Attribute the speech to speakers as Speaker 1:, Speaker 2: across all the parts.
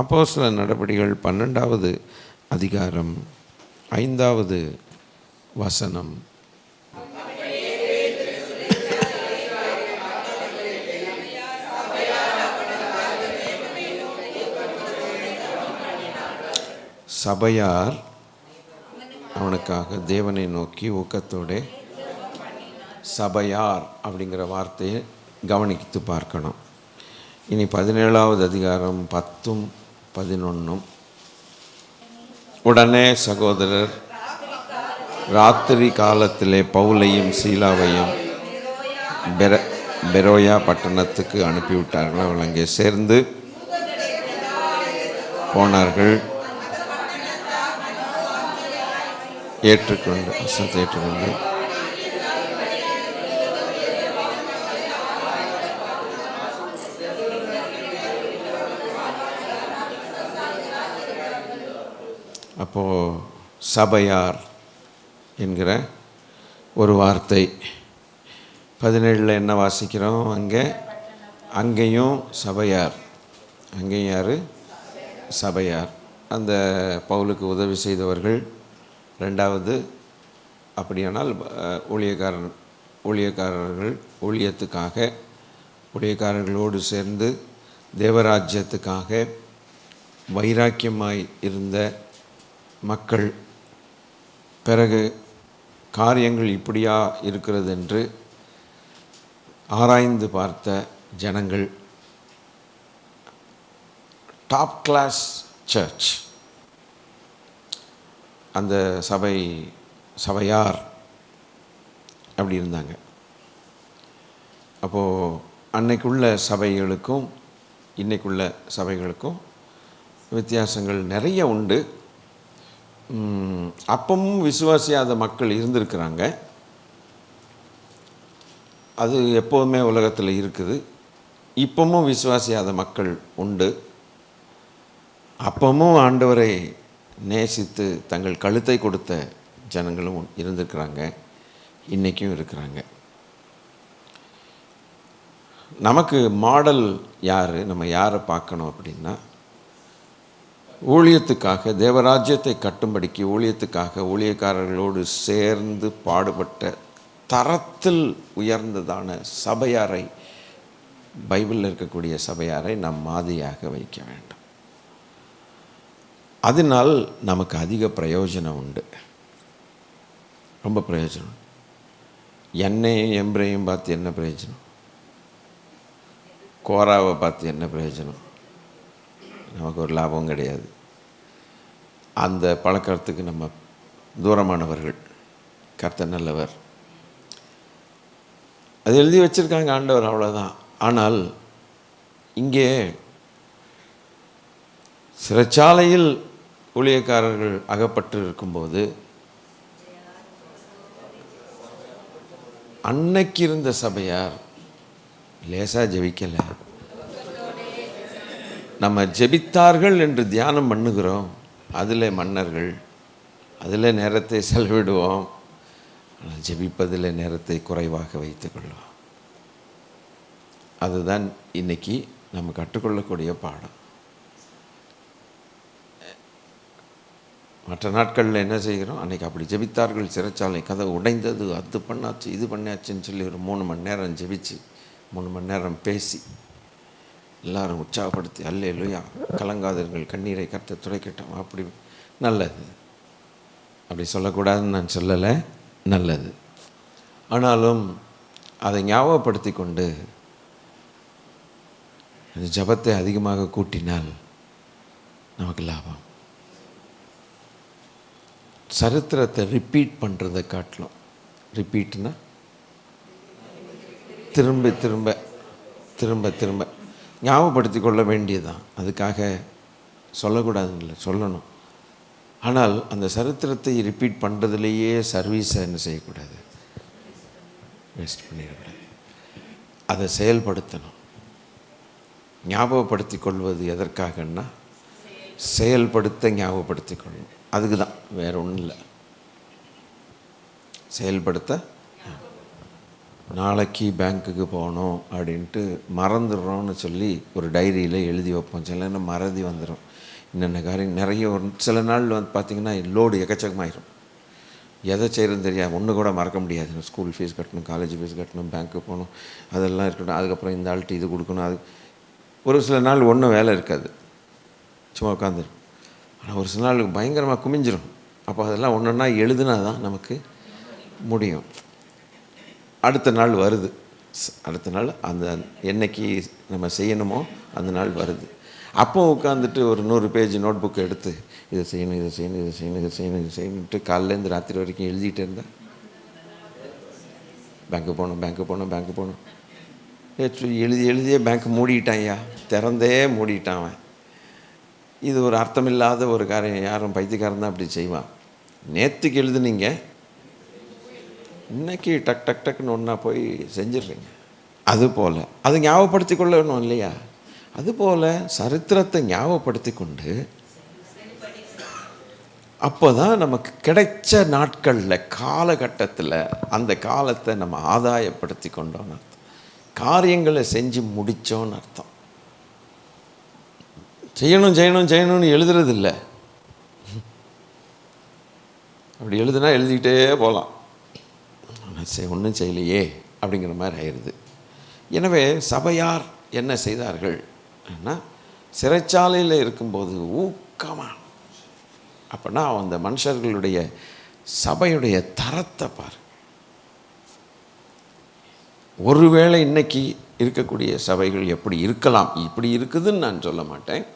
Speaker 1: அப்போஸ்தலர் நடபடிகள் 12வது அதிகாரம் 5வது வசனம். சபையார் அவனுக்காக தேவனை நோக்கி ஊக்கத்தோடு, சபையார் அப்படிங்கிற வார்த்தையை கவனித்து பார்க்கணும். இனி 17வது அதிகாரம் 10ம் 11ம். உடனே சகோதரர் ராத்திரி காலத்திலே பவுலையும் சீலாவையும் பெரோயா பட்டணத்துக்கு அனுப்பிவிட்டார்கள். அவர்கள் அங்கே சேர்ந்து போனார்கள். ஏற்றுக்கொண்டு அப்போது சபையார் என்கிற ஒரு வார்த்தை 17 என்ன வாசிக்கிறோம்? அங்கேயும் சபையார். அங்கேயும் யார்? சபையார். அந்த பவுலுக்கு உதவி செய்தவர்கள். 2வது அப்படியானால் ஊழியக்காரர்கள் ஊழியக்காரர்களோடு சேர்ந்து தேவராஜ்யத்துக்காக வைராக்கியமாய் இருந்த மக்கள். பிறகு காரியங்கள் இப்படியா இருக்கிறது என்று ஆராய்ந்து பார்த்த ஜனங்கள். Top class church. அந்த சபையார் அப்படி இருந்தாங்க. அப்போது அன்னைக்குள்ள சபைகளுக்கும் இன்னைக்குள்ள சபைகளுக்கும் வித்தியாசங்கள் நிறைய உண்டு. அப்பவும் விசுவாசியாத மக்கள் இருந்திருக்கிறாங்க. அது எப்போதுமே உலகத்தில் இருக்குது. இப்பவும் விசுவாசியாத மக்கள் உண்டு. அப்பவும் ஆண்டவரை நேசித்து தங்கள் கழுத்தை கொடுத்த ஜனங்களும் இருந்திருக்கிறாங்க, இன்றைக்கும் இருக்கிறாங்க. நமக்கு மாடல் யார்? நம்ம யாரை பார்க்கணும் அப்படின்னா, ஊழியத்துக்காக தேவராஜ்யத்தை கட்டும்படிக்கு ஊழியத்துக்காக ஊழியக்காரர்களோடு சேர்ந்து பாடுபட்ட தரத்தில் உயர்ந்ததான சபையாரை, பைபிளில் இருக்கக்கூடிய சபையாரை நாம் மாதிரியாக வைக்க வேண்டும். அதனால் நமக்கு அதிக பிரயோஜனம் உண்டு, ரொம்ப பிரயோஜனம். என்னையும் எம்பிரையும் பார்த்து என்ன பிரயோஜனம்? கோராவை பார்த்து என்ன பிரயோஜனம்? நமக்கு ஒரு லாபம் கிடையாது. அந்த பழக்கத்துக்கு நம்ம தூரமானவர்கள். கர்த்தர் நல்லவர், அது எழுதி வச்சுருக்காங்க ஆண்டவர், அவ்வளோதான். ஆனால் இங்கே சிறைச்சாலையில் ஊழியக்காரர்கள் அகப்பட்டு இருக்கும்போது அன்னைக்கு இருந்த சபையார் லேசாக ஜெபிக்கலை. நம்ம ஜெபித்தார்கள் என்று தியானம் பண்ணுகிறோம், அதில் மன்னர்கள், அதில் நேரத்தை செலவிடுவோம். ஆனால் ஜெபிப்பதில் நேரத்தை குறைவாக வைத்துக்கொள்வோம். அதுதான் இன்றைக்கி நம்ம கற்றுக்கொள்ளக்கூடிய பாடம். மற்ற நாட்களில் என்ன செய்கிறோம்? அன்றைக்கி அப்படி ஜெபித்தார்கள், சிறைச்சாலை கதவு உடைந்தது, அது பண்ணாச்சு இது பண்ணியாச்சுன்னு சொல்லி ஒரு 3 மணி நேரம் ஜெபிச்சு 3 மணி நேரம் பேசி எல்லாரும் உற்சாகப்படுத்தி அல்லேலூயா கலங்காதீர்கள் கண்ணீரை கர்த்தர் துடைக்கட்டும், அப்படி நல்லது. அப்படி சொல்லக்கூடாதுன்னு நான் சொல்லலை, நல்லது. ஆனாலும் அதை ஞாபகப்படுத்தி கொண்டு ஜபத்தை அதிகமாக கூட்டினால் நமக்கு லாபம். சரித்திரத்தை ரிப்பீட் பண்ணுறதை காட்டலாம். ரிப்பீட்னா திரும்ப திரும்ப திரும்ப திரும்ப ஞாபகப்படுத்தி கொள்ள வேண்டியதுதான். அதுக்காக சொல்லக்கூடாதுங்கள, சொல்லணும். ஆனால் அந்த சரித்திரத்தை ரிப்பீட் பண்ணுறதுலேயே சர்வீஸை என்ன செய்யக்கூடாது, வேஸ்ட் பண்ணிடக்கூடாது. அதை செயல்படுத்தணும். ஞாபகப்படுத்தி கொள்வது எதற்காகன்னா, செயல்படுத்த ஞாபகப்படுத்தி கொள்ளணும். அதுக்கு தான், வேறு ஒன்றும் இல்லை. செயல்படுத்த நாளைக்கு பேங்க்குக்கு போகணும் அப்படின்ட்டு மறந்துடுறோன்னு சொல்லி ஒரு டைரியில் எழுதி வைப்போம். சில நேரம் மறதி வந்துடும். என்னென்ன காரியம் நிறைய ஒரு சில நாள் பார்த்திங்கன்னா லோடு எக்கச்சக்கமாயிரும். எதை செய்கிறதுன்னு தெரியாது. ஒன்று கூட மறக்க முடியாது. ஸ்கூல் ஃபீஸ் கட்டணும், காலேஜ் ஃபீஸ் கட்டணும், பேங்க்குக்கு போகணும், அதெல்லாம் இருக்கட்டும். அதுக்கப்புறம் இந்த ஆள்கிட்ட இது கொடுக்கணும். அது ஒரு சில நாள் ஒன்றும் வேலை இருக்காது, சும்மா உட்காந்துரும். ஆனால் ஒரு சில நாள் பயங்கரமாக குமிஞ்சிரும். அப்போ அதெல்லாம் ஒன்று ஒன்றா எழுதுனா தான் நமக்கு முடியும். அடுத்த நாள் வருது. அடுத்த நாள் அந்த என்னைக்கு நம்ம செய்யணுமோ அந்த நாள் வருது. அப்போ உட்காந்துட்டு ஒரு 100 பேஜ் நோட் புக் எடுத்து இதை செய்யணும், இதை செய்யணும், இதை செய்யணும், இதை செய்யணும், இதை செய்யணுன்ட்டு காலையிலேருந்து ராத்திரி வரைக்கும் எழுதிட்டு இருந்தேன். பேங்க்கு போகணும், பேங்க்கு போகணும், பேங்க்கு போகணும். எழுதியே பேங்க் மூடிட்டான் ஐயா, திறந்தே மூடிட்டான் அவன். இது ஒரு அர்த்தமில்லாத ஒரு காரியம். யாரும் பைத்தியக்காரன் தான் அப்படி செய்வான். நேற்றுக்கு எழுதுனீங்க, இன்றைக்கி டக் டக் டக்குன்னு ஒன்றா போய் செஞ்சிடுறீங்க. அதுபோல் அது ஞாபகப்படுத்தி கொள்ளணும் இல்லையா? அதுபோல் சரித்திரத்தை ஞாபகப்படுத்தி கொண்டு அப்போ தான் நமக்கு கிடைச்ச நாட்களில் காலகட்டத்தில் அந்த காலத்தை நம்ம ஆதாயப்படுத்தி கொண்டோன்னு அர்த்தம். காரியங்களை செஞ்சு முடித்தோன்னு அர்த்தம். செய்யணும் செய்யணும் செய்யணும்னு எழுதுறது இல்லை. அப்படி எழுதுனா எழுதிக்கிட்டே போகலாம். ஒன்றும் செய்யலையே அப்படிங்கிற மாதிரி ஆயிடுது. எனவே சபையார் என்ன செய்தார்கள்? சிறைச்சாலையில் இருக்கும்போது ஊக்கமாக, அப்படின்னா அந்த மனுஷர்களுடைய சபையுடைய தரத்தை பாரு. ஒருவேளை இன்னைக்கு இருக்கக்கூடிய சபைகள் எப்படி இருக்கலாம், இப்படி இருக்குதுன்னு நான் சொல்ல மாட்டேன்,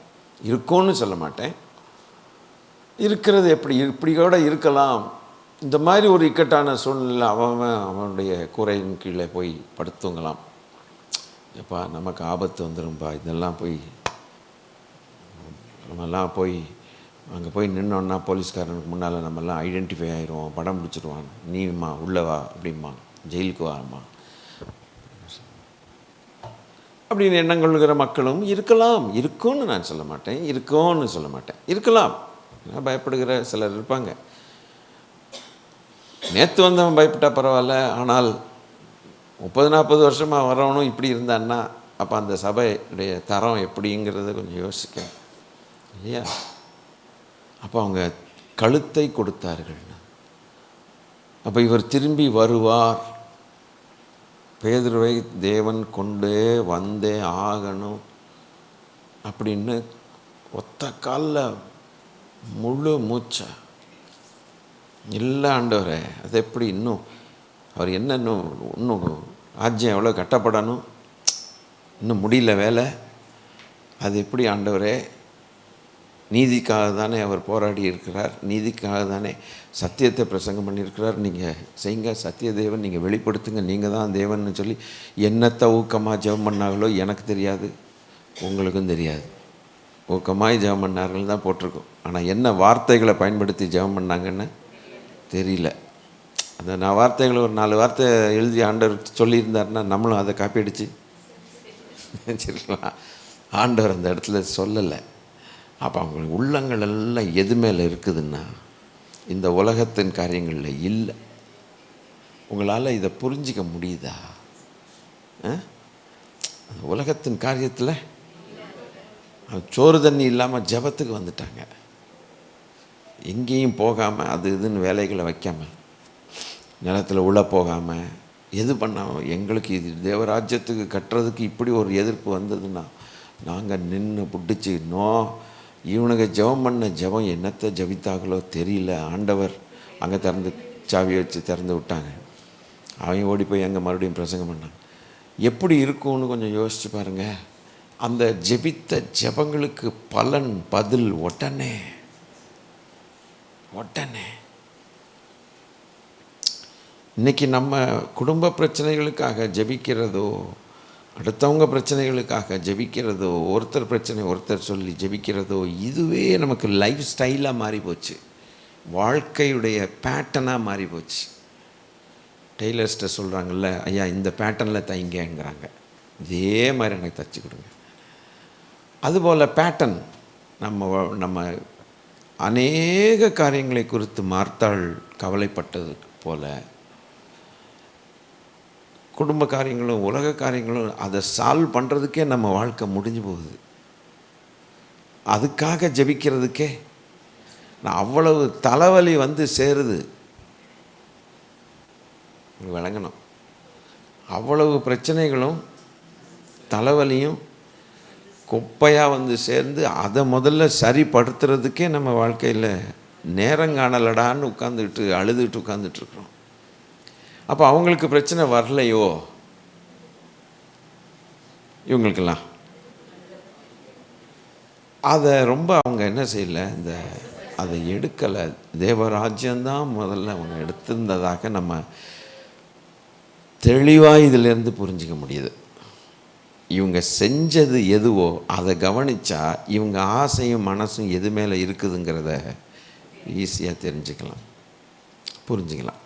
Speaker 1: இருக்கும்னு சொல்ல மாட்டேன். இருக்கிறது இப்படி கூட இருக்கலாம். இந்த மாதிரி ஒரு இக்கட்டான சூழ்நிலை அவனுடைய கூரையின் கீழே போய் படுத்துங்கலாம். எப்பா நமக்கு ஆபத்து வந்துடும்பா, இதெல்லாம் போய் நம்மெல்லாம் போய் அங்கே போய் நின்னோன்னா போலீஸ்காரனுக்கு முன்னால் நம்மெல்லாம் ஐடென்டிஃபை ஆகிடுவோம், படம் பிடிச்சிடுவான், நீம்மா உள்ளவா அப்படிம்மா, ஜெயிலுக்கு வாம்மா அப்படின்னு எண்ணம் கொள்கிற மக்களும் இருக்கலாம். இருக்கும்னு நான் சொல்ல மாட்டேன், இருக்கும்னு சொல்ல மாட்டேன், இருக்கலாம். பயப்படுகிற சிலர் இருப்பாங்க. நேற்று வந்தவன் பயப்பட்டா பரவாயில்ல, ஆனால் 30-40 வருஷமாக வரவனும் இப்படி இருந்தான்னா அப்போ அந்த சபையுடைய தரம் எப்படிங்கிறத கொஞ்சம் யோசிக்க இல்லையா? அப்போ அவங்க கழுத்தை கொடுத்தார்கள். அப்போ இவர் திரும்பி வருவார், பேதுருவை தேவன் கொண்டே வந்தே ஆகணும் அப்படின்னு ஒத்த காலில் முழு மூச்சா இல்லை ஆண்டவரே, அது எப்படி இன்னும் அவர் என்ன இன்னும் ராஜ்யம் எவ்வளோ கட்டப்படணும், இன்னும் முடியல வேலை, அது எப்படி ஆண்டவரே? நீதிக்காக தானே அவர் போராடி இருக்கிறார், நீதிக்காக தானே சத்தியத்தை பிரசங்கம் பண்ணியிருக்கிறார். நீங்கள் செய்யுங்க, சத்திய தேவன் நீங்கள் வெளிப்படுத்துங்க, நீங்கள் தான் தேவன்னு சொல்லி என்னத்தை ஊக்கமாக ஜெபம் பண்ணாங்களோ எனக்கு தெரியாது, உங்களுக்கும் தெரியாது. ஊக்கமாய் ஜெபம் பண்ணார்கள் தான் போட்டிருக்கோம். ஆனால் என்ன வார்த்தைகளை பயன்படுத்தி ஜெபம் பண்ணாங்கன்னு தெரியல. அந்த நான் வார்த்தைகளை ஒரு 4 வார்த்தை எழுதி ஆண்டவர் சொல்லியிருந்தாருன்னா நம்மளும் அதை காப்பி அடித்து வச்சிருக்கலாம். ஆண்டவர் அந்த இடத்துல சொல்லலை. அப்போ அவங்களுக்கு உள்ளங்கள் எல்லாம் எது மேலே இருக்குதுன்னா இந்த உலகத்தின் காரியங்களில் இல்லை. உங்களால் இதை புரிஞ்சிக்க முடியுதா? அந்த உலகத்தின் காரியத்தில் சோறு தண்ணி இல்லாமல் ஜபத்துக்கு வந்துட்டாங்க. எங்கேயும் போகாமல் அது இதுன்னு வேலைகளை வைக்காமல், நிலத்தில் உள்ள போகாமல், எது பண்ணாமல், எங்களுக்கு இது தேவராஜ்யத்துக்கு கட்டுறதுக்கு இப்படி ஒரு எதிர்ப்பு வந்ததுன்னா நாங்கள் நின்று பிடிச்சி இவனுங்க ஜெபம் பண்ண ஜெபம் என்னத்தை ஜபித்தாங்களோ தெரியல. ஆண்டவர் அங்கே சாவியை வச்சு திறந்து விட்டாங்க. அவங்க ஓடி போய் அங்கே மறுபடியும் பிரசங்கம் பண்ணாங்க. எப்படி இருக்கும்னு கொஞ்சம் யோசிச்சு பாருங்கள். அந்த ஜெபித்த ஜெபங்களுக்கு பலன் பதில் உடனே. இன்றைக்கி நம்ம குடும்ப பிரச்சனைகளுக்காக ஜெபிக்கிறதோ, அடுத்தவங்க பிரச்சனைகளுக்காக ஜெபிக்கிறதோ, ஒருத்தர் பிரச்சனை ஒருத்தர் சொல்லி ஜெபிக்கிறதோ, இதுவே நமக்கு லைஃப் ஸ்டைலாக மாறி போச்சு, வாழ்க்கையுடைய பேட்டர்னாக மாறி போச்சு. டெய்லர்ஸ்ட்டை சொல்கிறாங்கல்ல, ஐயா இந்த பேட்டர்னில் தைங்கங்கிறாங்க, இதே மாதிரி எனக்கு தைச்சி கொடுங்க. அதுபோல் பேட்டர்ன் நம்ம அநேக காரியங்களை குறித்து மார்த்தாள் கவலைப்பட்டது போல குடும்ப காரியங்களும் உலக காரியங்களும் அதை சால்வ் பண்ணுறதுக்கே நம்ம வாழ்க்கை முடிஞ்சு போகுது. அதுக்காக ஜெபிக்கிறதுக்கே அவ்வளவு தலைவலி வந்து சேருது. விளங்கணும். அவ்வளவு பிரச்சனைகளும் தலைவலியும் குப்பையாக வந்து சேர்ந்து அதை முதல்ல சரிப்படுத்துறதுக்கே நம்ம வாழ்க்கையில் நேரங்காணலடான்னு உட்காந்துட்டு அழுதுட்டு உட்காந்துட்ருக்குறோம். அப்போ அவங்களுக்கு பிரச்சனை வரலையோ இவங்களுக்கெல்லாம்? அதை ரொம்ப அவங்க என்ன செய்யலை, அதை எடுக்கலை. தேவராஜ்யம்தான் முதல்ல அவங்க எடுத்திருந்ததாக நம்ம தெளிவாக இதிலேருந்து புரிஞ்சிக்க முடியுது. இவங்க செஞ்சது எதுவோ அதை கவனித்தா இவங்க ஆசையும் மனசும் எது மேலே இருக்குதுங்கிறத ஈஸியாக தெரிஞ்சுக்கலாம், புரிஞ்சுக்கலாம்.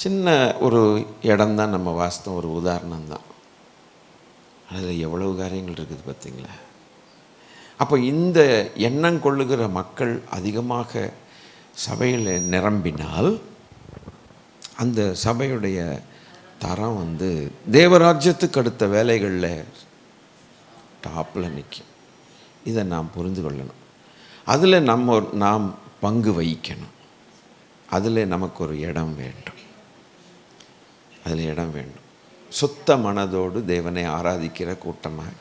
Speaker 1: சின்ன ஒரு இடம்தான் நம்ம வாஸ்தவம், ஒரு உதாரணம் தான். அதில் எவ்வளவு காரியங்கள் இருக்குது பார்த்தீங்களா? அப்போ இந்த எண்ணம் கொள்ளுகிற மக்கள் அதிகமாக சபையில் நிரம்பினால் அந்த சபையுடைய தரம் வந்து தேவராஜ்யத்துக்கு அடுத்த வேலைகளில் டாப்பில் நிற்கும். இதை நாம் புரிந்து கொள்ளணும். அதில் நாம் பங்கு வகிக்கணும். அதில் நமக்கு ஒரு இடம் வேண்டும். அதில் இடம் வேண்டும். சுத்த மனதோடு தேவனை ஆராதிக்கிற கூட்டமாக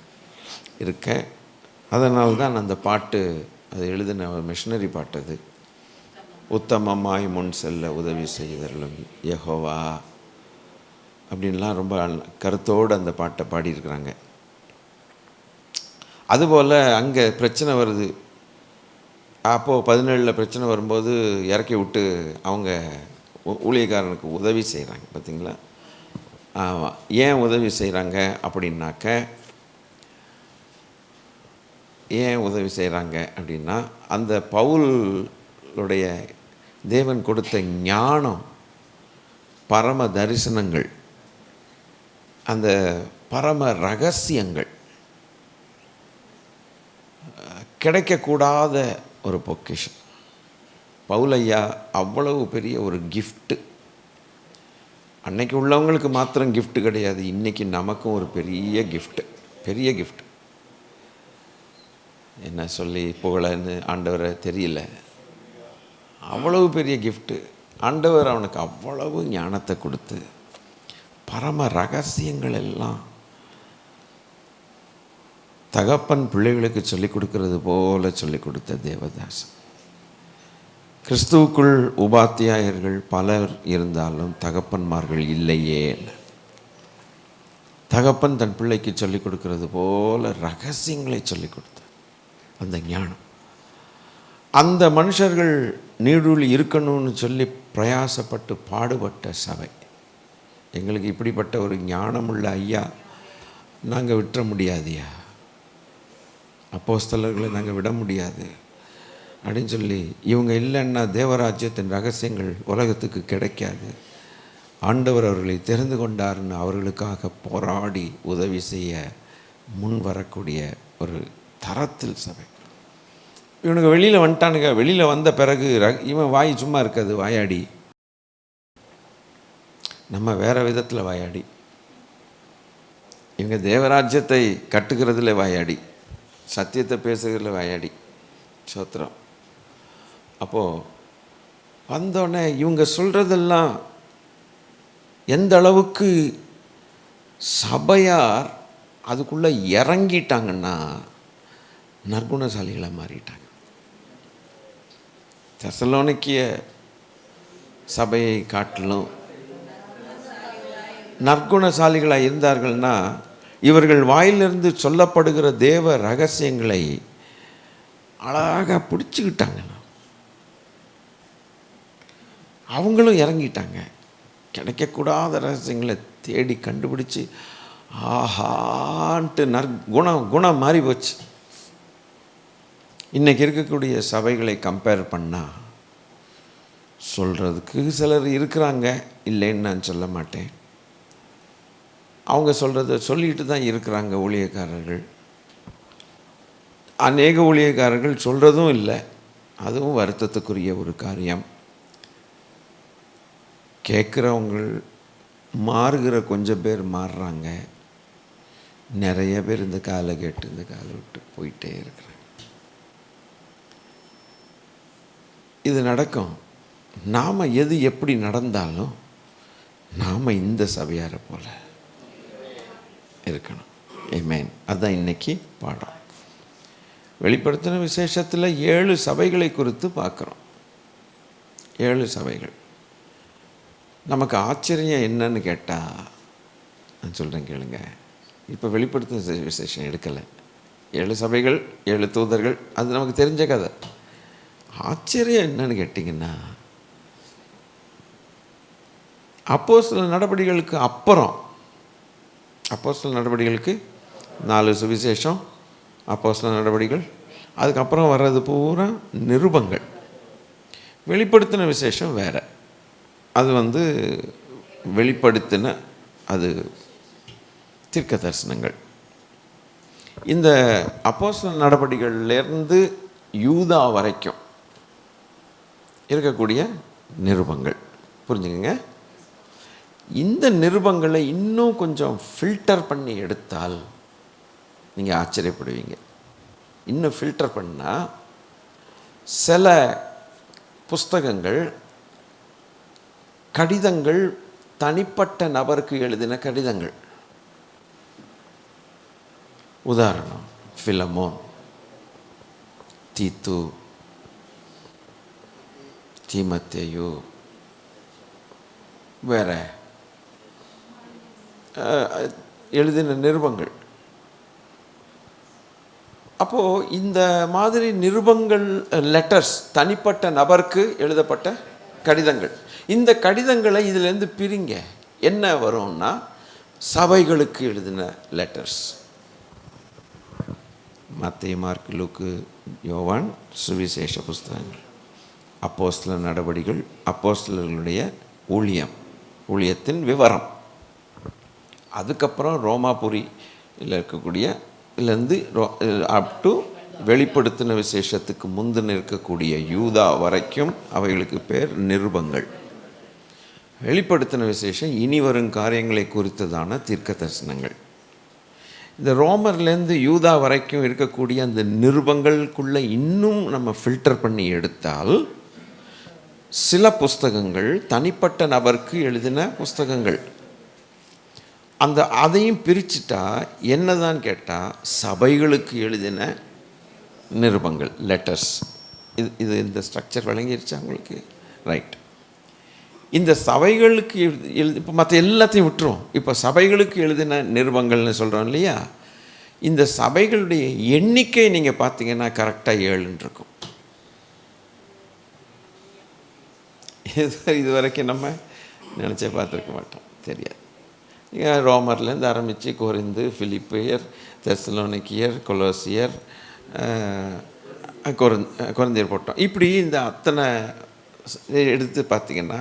Speaker 1: இருக்க. அதனால தான் அந்த பாட்டு, அது எழுதின மிஷனரி பாட்டு, அது உத்தமமாய் முன் செல்ல உதவி செய்தருளும் யெகோவா அப்படின்லாம் ரொம்ப கருத்தோடு அந்த பாட்டை பாடியிருக்கிறாங்க. அதுபோல் அங்கே பிரச்சனை வருது. அப்போது 17 பிரச்சனை வரும்போது இறக்கி விட்டு அவங்க ஊழியக்காரனுக்கு உதவி செய்கிறாங்க. பார்த்திங்களா? ஏன் உதவி செய்கிறாங்க அப்படின்னாக்க, ஏன் உதவி செய்கிறாங்க அப்படின்னா, அந்த பவுலுடைய தேவன் கொடுத்த ஞானம், பரம தரிசனங்கள், அந்த பரம ரகசியங்கள் கிடைக்கக்கூடாத ஒரு பொக்கிஷம். பவுலையா அவ்வளவு பெரிய ஒரு கிஃப்ட்டு. அன்னைக்கு உள்ளவங்களுக்கு மாத்திரம் கிஃப்ட் கிடையாது, இன்றைக்கி நமக்கும் ஒரு பெரிய கிஃப்ட்டு, பெரிய கிஃப்ட். என்ன சொல்லி புகழன்னு ஆண்டவரை தெரியல, அவ்வளவு பெரிய கிஃப்ட்டு. ஆண்டவர் அவனுக்கு அவ்வளவு ஞானத்தை கொடுத்து பரம ரகசியங்கள் எல்லாம் தகப்பன் பிள்ளைகளுக்கு சொல்லிக் கொடுக்கறது போல சொல்லிக் கொடுத்த தேவதாசன். கிறிஸ்துவுக்குள் உபாத்தியாயர்கள் பலர் இருந்தாலும் தகப்பன்மார்கள் இல்லையே. தகப்பன் தன் பிள்ளைக்கு சொல்லிக் கொடுக்கறது போல ரகசியங்களை சொல்லிக் கொடுத்தார். அந்த ஞானம், அந்த மனுஷர்கள் நீடூழி இருக்கணும்னு சொல்லி பிரயாசப்பட்டு பாடுபட்ட சபை. எங்களுக்கு இப்படிப்பட்ட ஒரு ஞானமுள்ள ஐயா நாங்கள் விட்டுற முடியாதியா, அப்போஸ்தலர்களை நாங்கள் விட முடியாது அப்படின்னு சொல்லி, இவங்க இல்லைன்னா தேவராஜ்யத்தின் ரகசியங்கள் உலகத்துக்கு கிடைக்காது. ஆண்டவர் அவர்களை தெரிந்து கொண்டார்னு அவர்களுக்காக போராடி உதவி செய்ய முன் வரக்கூடிய ஒரு தரத்தில் சபை. இவனுக்கு வெளியில் வந்துட்டானுங்க. வெளியில் வந்த பிறகு இவன் வாய் சும்மா இருக்காது, வாயாடி. நம்ம வேறு விதத்தில் வாயாடி. இவங்க தேவராஜ்யத்தை கட்டுகிறதுல வாயாடி, சத்தியத்தை பேசுகிறதுல வாயாடி. சோத்திரம். அப்போது வந்தோடனே இவங்க சொல்கிறதெல்லாம் எந்த அளவுக்கு சபையார் அதுக்குள்ளே இறங்கிட்டாங்கன்னா நற்குணசாலிகளை மாறிட்டாங்க. தெசலோனிக்கிய சபையை காட்டிலும் நற்குணசாலிகளாக இருந்தார்கள்னா, இவர்கள் வாயிலிருந்து சொல்லப்படுகிற தேவ ரகசியங்களை அழகாக பிடிச்சிக்கிட்டாங்க. அவங்களும் இறங்கிட்டாங்க. கிடைக்கக்கூடாத ரகசியங்களை தேடி கண்டுபிடிச்சி ஆஹான்ட்டு குணம் மாறி போச்சு. இன்றைக்கி இருக்கக்கூடிய சபைகளை கம்பேர் பண்ணால் சொல்கிறதுக்கு சிலர் இருக்கிறாங்க, இல்லைன்னு நான் சொல்ல மாட்டேன். அவங்க சொல்கிறத சொல்லிட்டு தான் இருக்கிறாங்க ஊழியக்காரர்கள். அநேக ஊழியக்காரர்கள் சொல்கிறதும் இல்லை, அதுவும் வருத்தத்துக்குரிய ஒரு காரியம். கேட்குறவங்கள் மாறுகிற கொஞ்சம் பேர் மாறுறாங்க, நிறைய பேர் இந்த காலை கேட்டு இந்த காலை விட்டு போயிட்டே இருக்கிறாங்க. இது நடக்கும். நாம் எது எப்படி நடந்தாலும் நாம் இந்த சபையாரை போல இருக்கணும். ஆமென். அதுதான் இன்னைக்கு பாடம். வெளிப்படுத்தின விசேஷத்தில் 7 சபைகளை குறித்து பார்க்குறோம். 7 சபைகள். நமக்கு ஆச்சரியம் என்னன்னு கேட்டால், நான் சொல்கிறேன் கேளுங்க. இப்போ வெளிப்படுத்தின விசேஷம் எடுக்கலை, 7 சபைகள் 7 தூதர்கள், அது நமக்கு தெரிஞ்ச கதை. ஆச்சரியம் என்னன்னு கேட்டிங்கன்னா, அப்போஸ்தலர் நடபடிகளுக்கு அப்புறம், அப்போஸ்தலர் நடபடிகளுக்கு 4 சுவிசேஷம், அப்போஸ்தலர் நடபடிகள், அதுக்கப்புறம் வர்றது பூரா நிருபங்கள். வெளிப்படுத்தின விசேஷம் வேறு. அது வெளிப்படுத்தின அது தீர்க்க தரிசனங்கள். இந்த அப்போஸ்தலர் நடபடிகள்லேருந்து யூதா வரைக்கும் இருக்கக்கூடிய நிருபங்கள். புரிஞ்சுக்கங்க. இந்த நிருபங்களை இன்னும் கொஞ்சம் ஃபில்டர் பண்ணி எடுத்தால் நீங்கள் ஆச்சரியப்படுவீங்க. இன்னும் ஃபில்டர் பண்ணால் சில புஸ்தகங்கள், கடிதங்கள், தனிப்பட்ட நபருக்கு எழுதின கடிதங்கள். உதாரணம், பிலமோன், தீத்து, தீமத்தேயு, வேற எழுதின நிருபங்கள். அப்போது இந்த மாதிரி நிருபங்கள், லெட்டர்ஸ், தனிப்பட்ட நபருக்கு எழுதப்பட்ட கடிதங்கள். இந்த கடிதங்களை இதிலேருந்து பிரிங்க, என்ன வரும்னா சபைகளுக்கு எழுதின லெட்டர்ஸ். மத்தேயு, மார்க்கு, லூக்கு, யோவான் சுவிசேஷ புஸ்தகங்கள். அப்போஸ்தலர் நடபடிகள், அப்போஸ்தலர்களுடைய ஊழியத்தின் விவரம். அதுக்கப்புறம் ரோமாபுரியில் இருக்கக்கூடிய இருந்து அப் டு வெளிப்படுத்தின விசேஷத்துக்கு முந்தின இருக்கக்கூடிய யூதா வரைக்கும் அவைகளுக்கு பேர் நிருபங்கள். வெளிப்படுத்தின விசேஷம் இனி வரும் காரியங்களை குறித்ததான தீர்க்க தரிசனங்கள். இந்த ரோமர்லேருந்து யூதா வரைக்கும் இருக்கக்கூடிய அந்த நிருபங்களுக்குள்ளே இன்னும் நம்ம ஃபில்டர் பண்ணி எடுத்தால் சில புஸ்தகங்கள் தனிப்பட்ட நபருக்கு எழுதின புஸ்தகங்கள். அதையும் பிரிச்சுட்டா என்னதான் கேட்டால் சபைகளுக்கு எழுதின நிருபங்கள், லெட்டர்ஸ். இது இந்த ஸ்ட்ரக்சர் விளங்கிருச்சா உங்களுக்கு? ரைட். இந்த சபைகளுக்கு இப்போ மற்ற எல்லாத்தையும் விட்டுரும். இப்போ சபைகளுக்கு எழுதின நிருபங்கள்னு சொல்கிறோம் இல்லையா? இந்த சபைகளுடைய எண்ணிக்கை நீங்கள் பார்த்தீங்கன்னா கரெக்டாக 7 இருக்கும். இது வரைக்கும் நம்ம நினச்சே பார்த்துருக்க மாட்டோம், தெரியாது. ரோமர்லேருந்து ஆரம்பித்து கொரிந்து, பிலிப்பியர், தெசலோனிக்கியர், கொலோசியர், கொரிந்தியர் போட்டோம். இப்படி இந்த அத்தனை எடுத்து பார்த்திங்கன்னா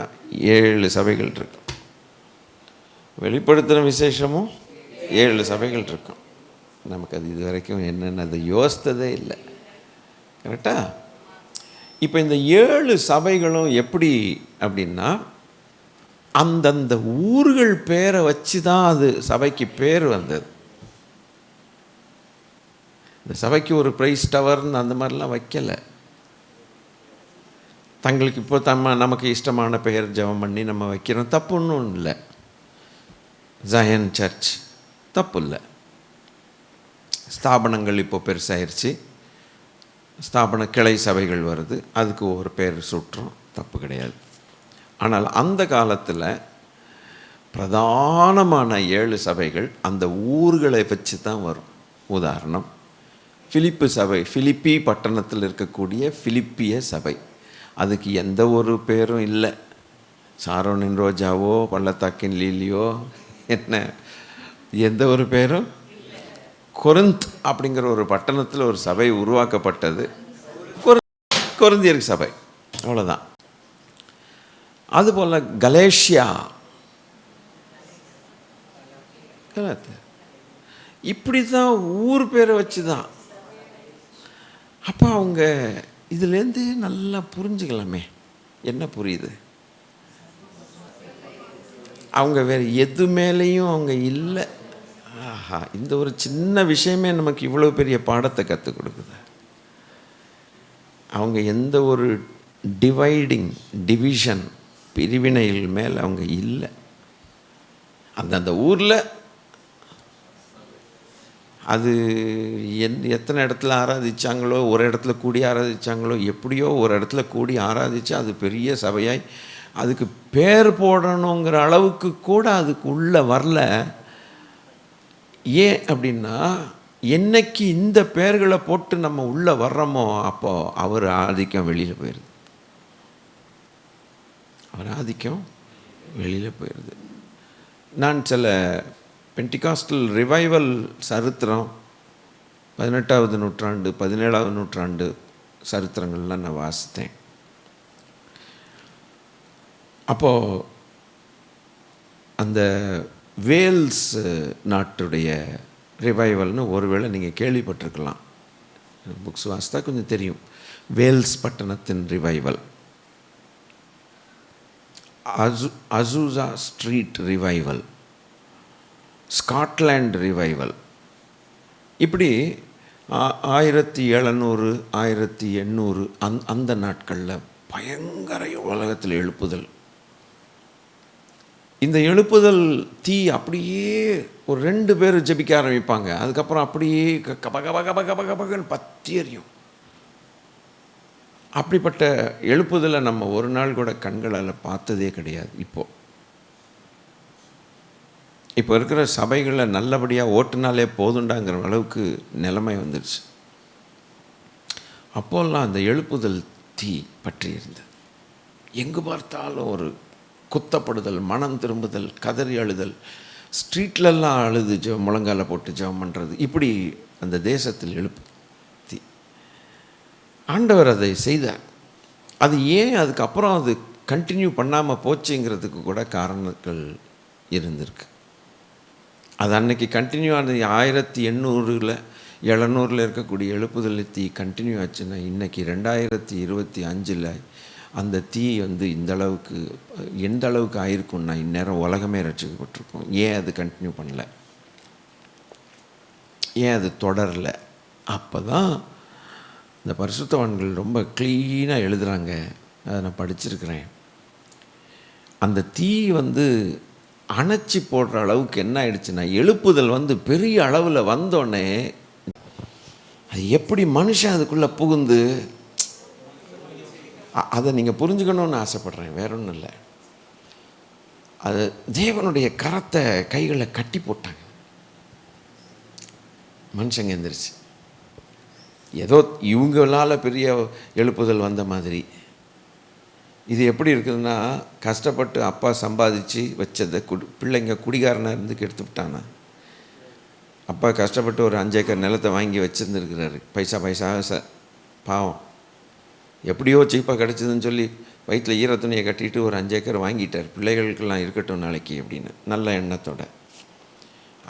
Speaker 1: 7 சபைகள் இருக்கும். வெளிப்படுத்தின விசேஷமும் 7 சபைகள் இருக்கும். நமக்கு அது இது வரைக்கும் என்னென்னு அதை யோசித்ததே இல்லை. கரெக்டாக? இப்போ இந்த 7 சபைகளும் எப்படி அப்படின்னா, அந்தந்த ஊர்கள் பேரை வச்சு தான் அது சபைக்கு பேர் வந்தது. இந்த சபைக்கு ஒரு பிரைஸ் டவர்னு அந்த மாதிரிலாம் வைக்கலை. தங்களுக்கு இப்போ நமக்கு இஷ்டமான பெயர் ஜெபம் பண்ணி நம்ம வைக்கிறோம், தப்பு ஒன்றும் இல்லை. ஜயன் சர்ச் தப்பு இல்லை. ஸ்தாபனங்கள் இப்போ பெருசாயிருச்சு, ஸ்தாபன கிளை சபைகள் வருது, அதுக்கு ஒரு பேர் சுட்டுறோம், தப்பு கிடையாது. ஆனால் அந்த காலத்தில் பிரதானமான 7 சபைகள் அந்த ஊர்களை வச்சு தான் வரும். உதாரணம், பிலிப்பு சபை, பிலிப்பி பட்டணத்தில் இருக்கக்கூடிய பிலிப்பிய சபை. அதுக்கு எந்த ஒரு பேரும் இல்லை. சாரோனின் ரோஜாவோ பள்ளத்தாக்கின் லீலியோ என்ன, எந்த ஒரு பேரும். கொரிந்த் அப்படிங்கிற ஒரு பட்டணத்தில் ஒரு சபை உருவாக்கப்பட்டது, கொரிந்தியர் சபை, அவ்வளோதான். அதுபோல் கலேஷியா, இப்படி தான் ஊர் பேரை வச்சு தான். அப்போ அவங்க இதுலேருந்து நல்லா புரிஞ்சுக்கலாமே. என்ன புரியுது? அவங்க வேறு எது மேலேயும் அவங்க இல்லை. ஆஹா, இந்த ஒரு சின்ன விஷயமே நமக்கு இவ்வளோ பெரிய பாடத்தை கற்றுக் கொடுக்குது. அவங்க எந்த ஒரு டிவிஷன் பிரிவினைகள் மேலே அவங்க இல்லை. அந்தந்த ஊரில் அது எத்தனை இடத்துல ஆராதிச்சாங்களோ, ஒரு இடத்துல கூடி ஆராதிச்சாங்களோ, எப்படியோ ஒரு இடத்துல கூடி ஆராதிச்சு அது பெரிய சபையாய் அதுக்கு பேர் போடணுங்கிற அளவுக்கு கூட அதுக்கு உள்ளே வரல. ஏன் அப்படின்னா, என்னைக்கு இந்த பேர்களை போட்டு நம்ம உள்ளே வர்றோமோ அப்போ அவர் ஆதிக்கம் வெளியில் போயிடுது. அவர் ஆதிக்கம் வெளியில் போயிடுது. நான் சில பென்டிகாஸ்டல் ரிவைவல் சரித்திரம் 18வது நூற்றாண்டு 17வது நூற்றாண்டு சரித்திரங்கள்லாம் நான் வாசித்தேன். அப்போது அந்த வேல்ஸ் நாட்டுடைய ரிவைவல்னு ஒருவேளை நீங்கள் கேள்விப்பட்டிருக்கலாம். புக்ஸ் வாசித்தா கொஞ்சம் தெரியும். வேல்ஸ் பட்டணத்தின் revival, அசூசா street revival, Scotland revival, இப்படி 1700 1800 அந்த நாட்களில் பயங்கர உலகத்தில் எழுப்புதல். இந்த எழுப்புதல் தீ அப்படியே ஒரு 2 பேர் ஜெபிக்க ஆரம்பிப்பாங்க. அதுக்கப்புறம் அப்படியே கபகன்னு பற்றி எரியும். அப்படிப்பட்ட எழுப்புதலை நம்ம ஒரு நாள் கூட கண்களால் பார்த்ததே கிடையாது. இப்போ இருக்கிற சபைகளில் நல்லபடியாக ஓட்டுனாலே போதுண்டாங்கிற அளவுக்கு நிலைமை வந்துடுச்சு. அப்போல்லாம் அந்த எழுப்புதல் தீ பற்றி இருந்தது. எங்கு பார்த்தாலும் ஒரு குத்தப்படுதல், மனம் திரும்புதல், கதறி அழுதல், ஸ்ட்ரீட்லெல்லாம் அழுது முழங்கால போட்டு ஜெபம் பண்ணுறது, இப்படி அந்த தேசத்தில் எழுப்பு தீ. ஆண்டவர் அதை செய்தார். அது ஏன் அதுக்கப்புறம் அது கண்டினியூ பண்ணாமல் போச்சுங்கிறதுக்கு கூட காரணங்கள் இருந்திருக்கு. அது அன்னைக்கு கண்டினியூ ஆனது 1800 700 இருக்கக்கூடிய எழுப்புதல் தீ கண்டினியூ ஆச்சுன்னா இன்றைக்கி 2025 அந்த தீ இந்த அளவுக்கு எந்த அளவுக்கு ஆயிருக்கும்னா இந்நேரம் உலகமே ரட்சிக்கப்பட்டிருக்கும். ஏன் அது கண்டினியூ பண்ணல? ஏன் அது தொடரலை? அப்போ தான் இந்த பரிசுத்தவான்கள் ரொம்ப க்ளீனாக எழுதுகிறாங்க. அதை நான் படிச்சிருக்கிறேன். அந்த தீ அணைச்சி போடுற அளவுக்கு என்ன ஆயிடுச்சுன்னா, எழுப்புதல் பெரிய அளவில் வந்தோடனே அது எப்படி மனுஷன் அதுக்குள்ளே புகுந்து, அதை நீங்கள் புரிஞ்சுக்கணுன்னு ஆசைப்பட்றேன், வேற ஒன்றும் இல்லை. அது தேவனுடைய கரத்தை கைகளை கட்டி போட்டாங்க. மனுஷங்க எந்திரிச்சு ஏதோ இவங்களால் பெரிய எழுப்புதல் வந்த மாதிரி. இது எப்படி இருக்குதுன்னா, கஷ்டப்பட்டு அப்பா சம்பாதிச்சு வச்சதை பிள்ளைங்க குடிகாரனாக இருந்து கெடுத்து விட்டானா. அப்பா கஷ்டப்பட்டு ஒரு 5 ஏக்கர் நிலத்தை வாங்கி வச்சுருந்துருக்கிறாரு. பைசா பாவம் எப்படியோ சீப்பாக கிடச்சிதுன்னு சொல்லி வயிற்றில் ஈரத்துணியை கட்டிட்டு ஒரு 5 ஏக்கர் வாங்கிட்டார். பிள்ளைகளுக்கெல்லாம் இருக்கட்டும் நாளைக்கு அப்படின்னு நல்ல எண்ணத்தோட.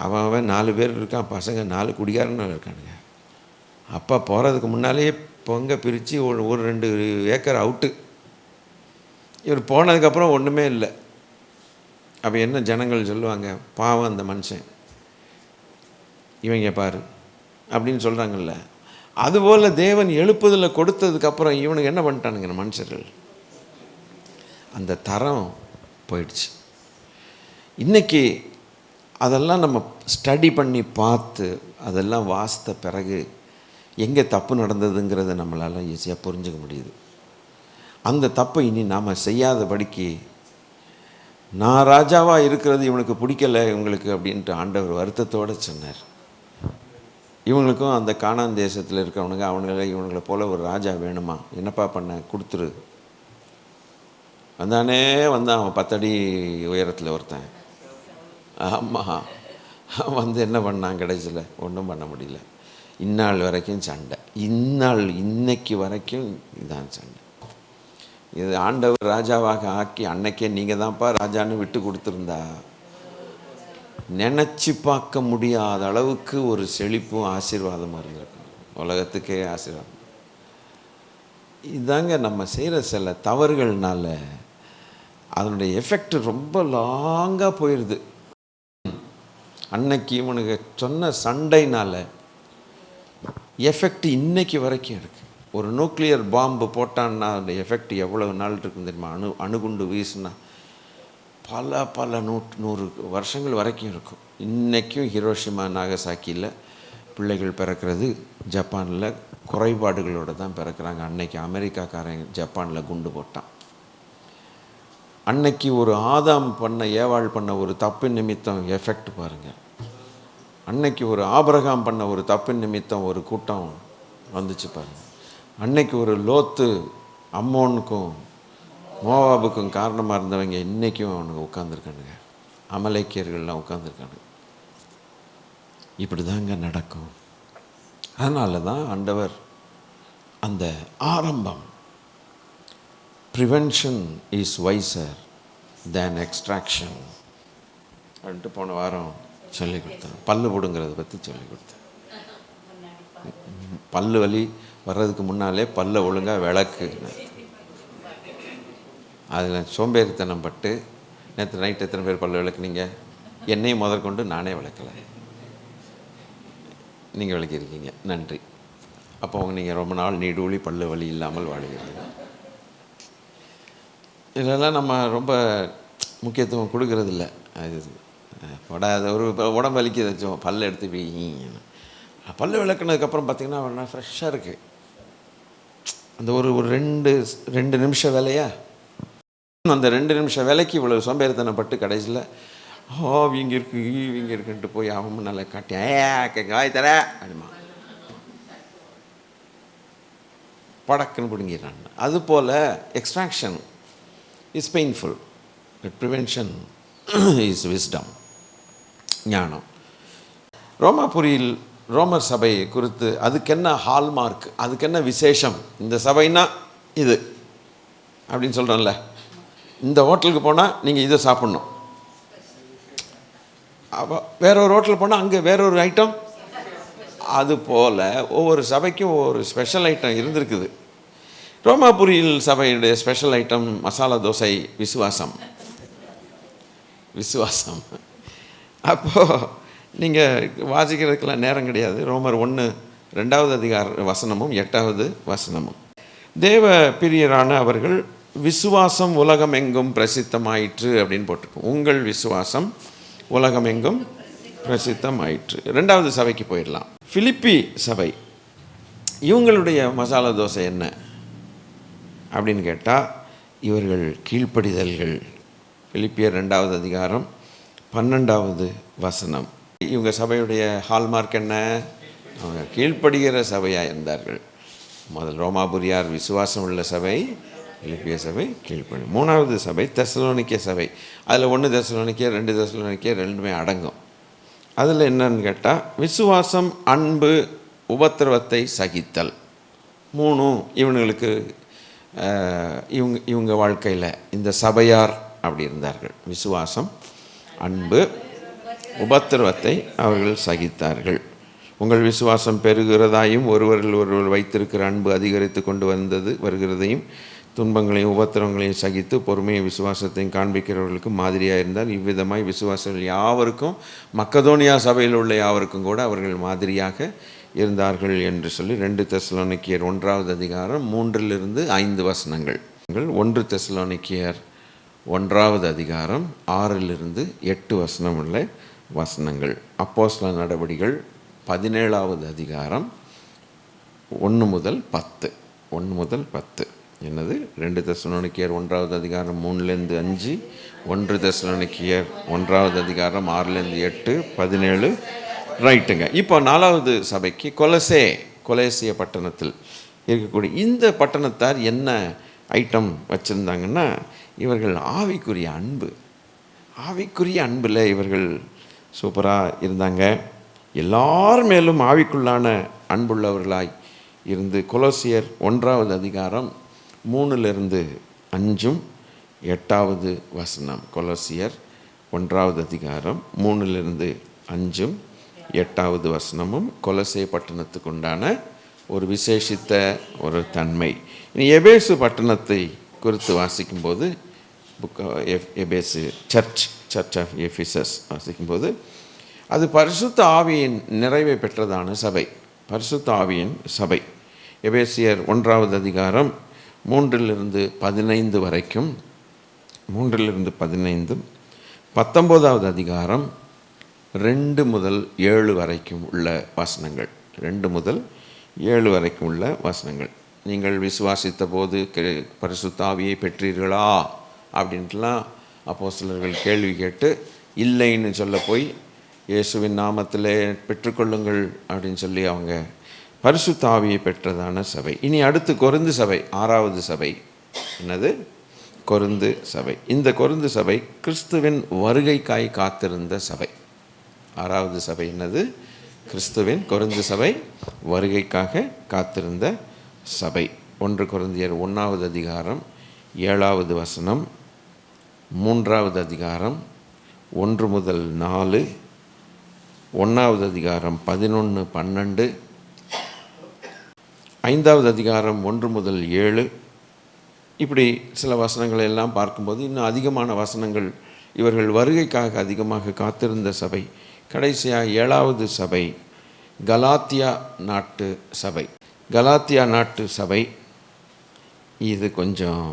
Speaker 1: அவன் 4 பேர் இருக்கான், பசங்க 4 குடிகாரனாக இருக்கானுங்க. அப்பா போகிறதுக்கு முன்னாலேயே பொங்க பிரித்து ஒரு 2 ஏக்கர் அவுட்டு. இவர் போனதுக்கப்புறம் ஒன்றுமே இல்லை. அப்போ என்ன ஜனங்கள் சொல்லுவாங்க, பாவம் அந்த மனுஷன், இவங்க பாரு அப்படின்னு சொல்கிறாங்கல்ல. அதுபோல் தேவன் எழுப்புதலை கொடுத்ததுக்கப்புறம் இவனுக்கு என்ன பண்ணிட்டானுங்க மனுஷர்கள், அந்த தரம் போயிடுச்சு. இன்றைக்கி அதெல்லாம் நம்ம ஸ்டடி பண்ணி பார்த்து அதெல்லாம் வாசித்த பிறகு எங்கே தப்பு நடந்ததுங்கிறத நம்மளால் ஈஸியாக புரிஞ்சுக்க முடியுது. அந்த தப்பை இனி நாம் செய்யாதபடிக்கு, நான் ராஜாவாக இருக்கிறது இவனுக்கு பிடிக்கலை இவங்களுக்கு அப்படின்ட்டு ஆண்டவர் வருத்தத்தோடு சொன்னார். இவங்களுக்கும் அந்த கானான் தேசத்தில் இருக்கிறவனுங்க இவனுங்களை போல் ஒரு ராஜா வேணுமா, என்னப்பா பண்ண கொடுத்துரு. வந்தான் அவன் 10 அடி உயரத்தில் ஒருத்தன். ஆமாம், என்ன பண்ணான் கடைசியில் ஒன்றும் பண்ண முடியல. இந்நாள் வரைக்கும் சண்டை, இன்னைக்கு வரைக்கும் இதுதான் சண்டை. இது ஆண்டவர் ராஜாவாக ஆக்கி அன்னைக்கே நீங்கள் தான்ப்பா ராஜான்னு விட்டு கொடுத்துருந்தா நினச்சி பார்க்க முடியாத அளவுக்கு ஒரு செழிப்பும் ஆசீர்வாதமாக இருந்திருக்கும், உலகத்துக்கே ஆசீர்வாதம். இதாங்க நம்ம செய்கிற சில தவறுகள்னால அதனுடைய எஃபெக்ட் ரொம்ப லாங்காக போயிடுது. அன்னைக்கு இவனுக்கு சொன்ன சண்டைனால எஃபெக்ட் இன்னைக்கு வரைக்கும் இருக்குது. ஒரு நியூக்ளியர் பாம்பு போட்டான்னா அந்த எஃபெக்ட் எவ்வளவு நாள் இருக்குன்னு தெரியுமா? அணுகுண்டு வீசுனா பல நூறு வருஷங்கள் வரைக்கும் இருக்கும். இன்றைக்கும் ஹிரோஷிமா நாகசாக்கியில் பிள்ளைகள் பிறக்கிறது ஜப்பானில் குறைபாடுகளோடு தான் பிறக்கிறாங்க. அன்னைக்கு அமெரிக்காக்காரன் ஜப்பானில் குண்டு போட்டான். அன்னைக்கு ஒரு ஆதாம் பண்ண ஏவாள் பண்ண ஒரு தப்பு நிமித்தம் எஃபெக்ட் பாருங்கள். அன்னைக்கு ஒரு ஆபிரகாம் பண்ண ஒரு தப்பு நிமித்தம் ஒரு கூட்டம் வந்துச்சு பாருங்கள். அன்னைக்கு ஒரு லோத்து அம்மோனுக்கும் மோவாபுக்கும் காரணமாக இருந்தவங்க இன்றைக்கும் அவனுக்கு உட்காந்துருக்கானுங்க. அமலேக்கியர்கள்லாம் உட்காந்துருக்கானுங்க. இப்படி தாங்க நடக்கும். அதனால தான் ஆண்டவர் அந்த ஆரம்பம், prevention is visor than extraction அப்படின்ட்டு போன வாரம் சொல்லிக் கொடுத்தேன். பல்லு பிடுங்கிறத பற்றி சொல்லிக் கொடுத்தேன். பல்லு வலி வர்றதுக்கு முன்னாலே பல்லை ஒழுங்காக விளக்கு. அதில் சோம்பேறித்தனம் பட்டு நேற்று நைட் எத்தனை பேர் பல்லு விளக்குனீங்க? என்னையும் முதற்கொண்டு நானே விளக்கலை, நீங்கள் விளக்கியிருக்கீங்க, நன்றி. அப்போ நீங்கள் ரொம்ப நாள் நீடூழி பல்லு வலி இல்லாமல் வாழுவீங்க. இதெல்லாம் நம்ம ரொம்ப முக்கியத்துவம் கொடுக்கறதில்ல. அது ஒரு உடம்பு வலிக்கு ஏதாச்சும் பல்லு எடுத்து பல்லு விளக்குனதுக்கப்புறம் பார்த்திங்கன்னா ஃப்ரெஷ்ஷாக இருக்குது. அந்த ஒரு ரெண்டு நிமிஷம் வேலையா, அந்த 2 நிமிஷம் வேலைக்கு இவ்வளோ சோம்பேறித்தனப்பட்டு கடைசியில் இவங்க இருக்குன்ட்டு போய் அவன் நல்லா காட்டி காய் தர அப்படிமா படக்குன்னு பிடுங்கிடுறான். அதுபோல் extraction is painful, but prevention is wisdom, ஞானம். ரோமாபுரியில் ரோமர் சபை குறித்து அதுக்கு என்ன ஹால்மார்க், அதுக்கு என்ன விசேஷம், இந்த சபைனா இது அப்படின்னு சொல்கிறோம்ல. இந்த ஹோட்டலுக்கு போனால் நீங்கள் இதை சாப்பிட்ணும், அப்போ வேற ஒரு ஹோட்டலுக்கு போனால் அங்கே வேற ஒரு ஐட்டம். அதுபோல் ஒவ்வொரு சபைக்கும் ஒவ்வொரு ஸ்பெஷல் ஐட்டம் இருந்திருக்குது. ரோமாபுரியில் சபையுடைய ஸ்பெஷல் ஐட்டம் மசாலா தோசை, விசுவாசம். அப்போது நீங்கள் வாசிக்கிறதுக்கெல்லாம் நேரம் கிடையாது. ரோமர் 1:2 அதிகார வசனமும் 8வது வசனமும். தேவ பிரியரான அவர்கள் விசுவாசம் உலகம் எங்கும் பிரசித்தமாயிற்று அப்படின்னு போட்டிருக்கோம். உங்கள் விசுவாசம் உலகம் எங்கும் பிரசித்தமாயிற்று. 2வது சபைக்கு போயிடலாம். பிலிப்பி சபை, இவங்களுடைய மசாலா தோசை என்ன அப்படின்னு கேட்டால் இவர்கள் கீழ்ப்படிதல்கள். பிலிப்பியர் 2வது அதிகாரம் 12வது வசனம். இவங்க சபையுடைய ஹால்மார்க் என்ன? அவங்க கீழ்ப்படுகிற சபையாக இருந்தார்கள். முதல் ரோமாபுரியார் விசுவாசம் உள்ள சபை, பிலிப்பிய சபை கீழ்ப்படி. 3வது சபை தெசலோனிக்கே சபை. அதில் 1 தெசலோனிக்கே 2 தெசலோனிக்கே 2மே அடங்கும். அதில் என்னன்னு கேட்டால் விசுவாசம், அன்பு, உபத்திரவத்தை சகித்தல், 3 இவனுங்களுக்கு இவங்க வாழ்க்கையில் இந்த சபையார் அப்படி இருந்தார்கள். விசுவாசம், அன்பு, உபத்திரவத்தை அவர்கள் சகித்தார்கள். உங்கள் விசுவாசம் பெருகிறதாயும் ஒருவரில் ஒருவர் வைத்திருக்கிற அன்பு அதிகரித்து கொண்டு வருகிறதையும் துன்பங்களையும் உபத்திரவங்களையும் சகித்து பொறுமையை விசுவாசத்தையும் காண்பிக்கிறவர்களுக்கு மாதிரியாக இருந்தால் இவ்விதமாய் விசுவாசங்கள் யாவருக்கும், மக்கதோனியா சபையில் உள்ள யாவருக்கும் கூட அவர்கள் மாதிரியாக இருந்தார்கள் என்று சொல்லி 2 தெசலோனிக்கேயர் 1வது அதிகாரம் 3-5 வசனங்கள். 1 தெசலோனிக்கேயர் 1வது அதிகாரம் 6-8 வசனம் உள்ள வசனங்கள். அப்போஸ்தல நடவடிக்கைகள் 17வது அதிகாரம் 1 முதல் 10. என்னது? 2 தெசலோனிக்கேயர் 1வது அதிகாரம் 3-5, 1 தெசலோனிக்கேயர் 1வது அதிகாரம் 6-8, 17. ரைட்டுங்க. இப்போ 4வது சபைக்கு கொலேசிய பட்டணத்தில் இருக்கக்கூடிய இந்த பட்டணத்தார் என்ன ஐட்டம் வச்சுருந்தாங்கன்னா, இவர்கள் ஆவிக்குரிய அன்பில் இவர்கள் சூப்பராக இருந்தாங்க. எல்லார் மேலும் ஆவிக்குள்ளான அன்புள்ளவர்களாய் இருந்து கொலோசியர் 1வது அதிகாரம் 3-5, 8வது வசனம். கொலோசியர் 1வது அதிகாரம் 3-5, 8வது வசனமும் கொலோசே பட்டணத்துக்கு உண்டான ஒரு விசேஷித்த ஒரு தன்மை. இனி எபேசு பட்டணத்தை குறித்து வாசிக்கும்போது புக் எபேசு சர்ச் ஆஃப் எஃபிசஸ் வாசிக்கும்போது அது பரிசுத்த ஆவியின் நிறைவை பெற்றதான சபை, பரிசுத்த ஆவியின் சபை. எபேசியர் 1வது அதிகாரம் 3-15 வரைக்கும், 3-15, 19வது அதிகாரம் 2-7 வரைக்கும் உள்ள வசனங்கள், 2-7 வரைக்கும் உள்ள வசனங்கள். நீங்கள் விசுவாசித்த போது பரிசுத்த ஆவியை பெற்றீர்களா அப்படின்ட்டுலாம் அப்போஸ்தலர்கள் கேள்வி கேட்டு இல்லைன்னு சொல்ல போய் இயேசுவின் நாமத்திலே பெற்றுக்கொள்ளுங்கள் அப்படின்னு சொல்லி அவங்க பரிசுத்த ஆவியை பெற்றதான சபை. இனி அடுத்து கொரிந்து சபை, 6வது சபை. என்னது? கொரிந்து சபை. இந்த கொரிந்து சபை கிறிஸ்துவின் வருகைக்காய் காத்திருந்த சபை. 6வது சபை என்னது? கிறிஸ்துவின் கொரிந்து சபை வருகைக்காக காத்திருந்த சபை. 1 கொரிந்தியர் 1வது அதிகாரம் 7வது வசனம், 3வது அதிகாரம் 1-4, 1வது அதிகாரம் 11-12, 5வது அதிகாரம் 1-7. இப்படி சில வசனங்களை எல்லாம் பார்க்கும்போது இன்னும் அதிகமான வசனங்கள். இவர்கள் வருகைக்காக அதிகமாக காத்திருந்த சபை. கடைசியாக 7வது சபை கலாத்தியா நாட்டு சபை. கலாத்தியா நாட்டு சபை இது கொஞ்சம்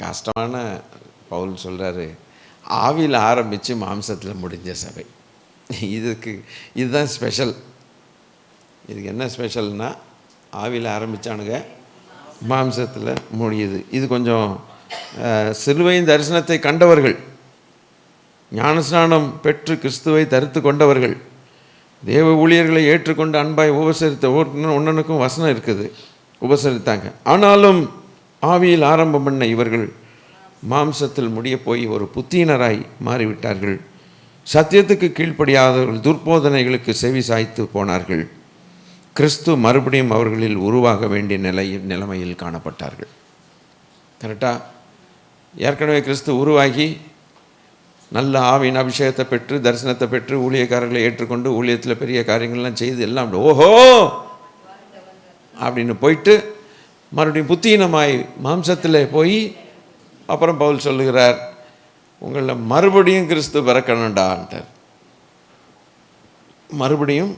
Speaker 1: கஷ்டமான. பவுல் சொல்கிறாரு, ஆவியில் ஆரம்பித்து மாம்சத்தில் முடிஞ்ச சபை. இதுதான் ஸ்பெஷல். இதுக்கு என்ன ஸ்பெஷல்னா, ஆவியில் ஆரம்பித்தானுங்க, மாம்சத்தில் முடியுது. இது கொஞ்சம் சிலுவையின் தரிசனத்தை கண்டவர்கள், ஞானஸ்நானம் பெற்று கிறிஸ்துவை தரித்து கொண்டவர்கள், தேவ ஊழியர்களை ஏற்றுக்கொண்டு அன்பாய் உபசரித்த ஒன்னனுக்கும் வசனம் இருக்குது, உபசரித்தாங்க. ஆனாலும் ஆவியில் ஆரம்பம் பண்ண இவர்கள் மாம்சத்தில் முடிய போய் ஒரு புத்தீனராய் மாறிவிட்டார்கள். சத்தியத்துக்கு கீழ்ப்படியாதவர்கள் துர்போதனைகளுக்கு செவி சாய்த்து போனார்கள். கிறிஸ்து மறுபடியும் அவர்களில் உருவாக வேண்டிய நிலைமையில் காணப்பட்டார்கள். கரெக்டாக ஏற்கனவே கிறிஸ்து உருவாகி நல்ல ஆவியின் அபிஷேகத்தை பெற்று தரிசனத்தை பெற்று ஊழியக்காரர்களை ஏற்றுக்கொண்டு ஊழியத்தில் பெரிய காரியங்கள்லாம் செய்து எல்லாம் ஓஹோ அப்படின்னு போயிட்டு மறுபடியும் புத்தீனமாய் மாம்சத்தில் போய் அப்புறம் பவுல் சொல்லுகிறார், உங்களை மறுபடியும் கிறிஸ்து பிறக்கணுண்டான்ட்டார். மறுபடியும்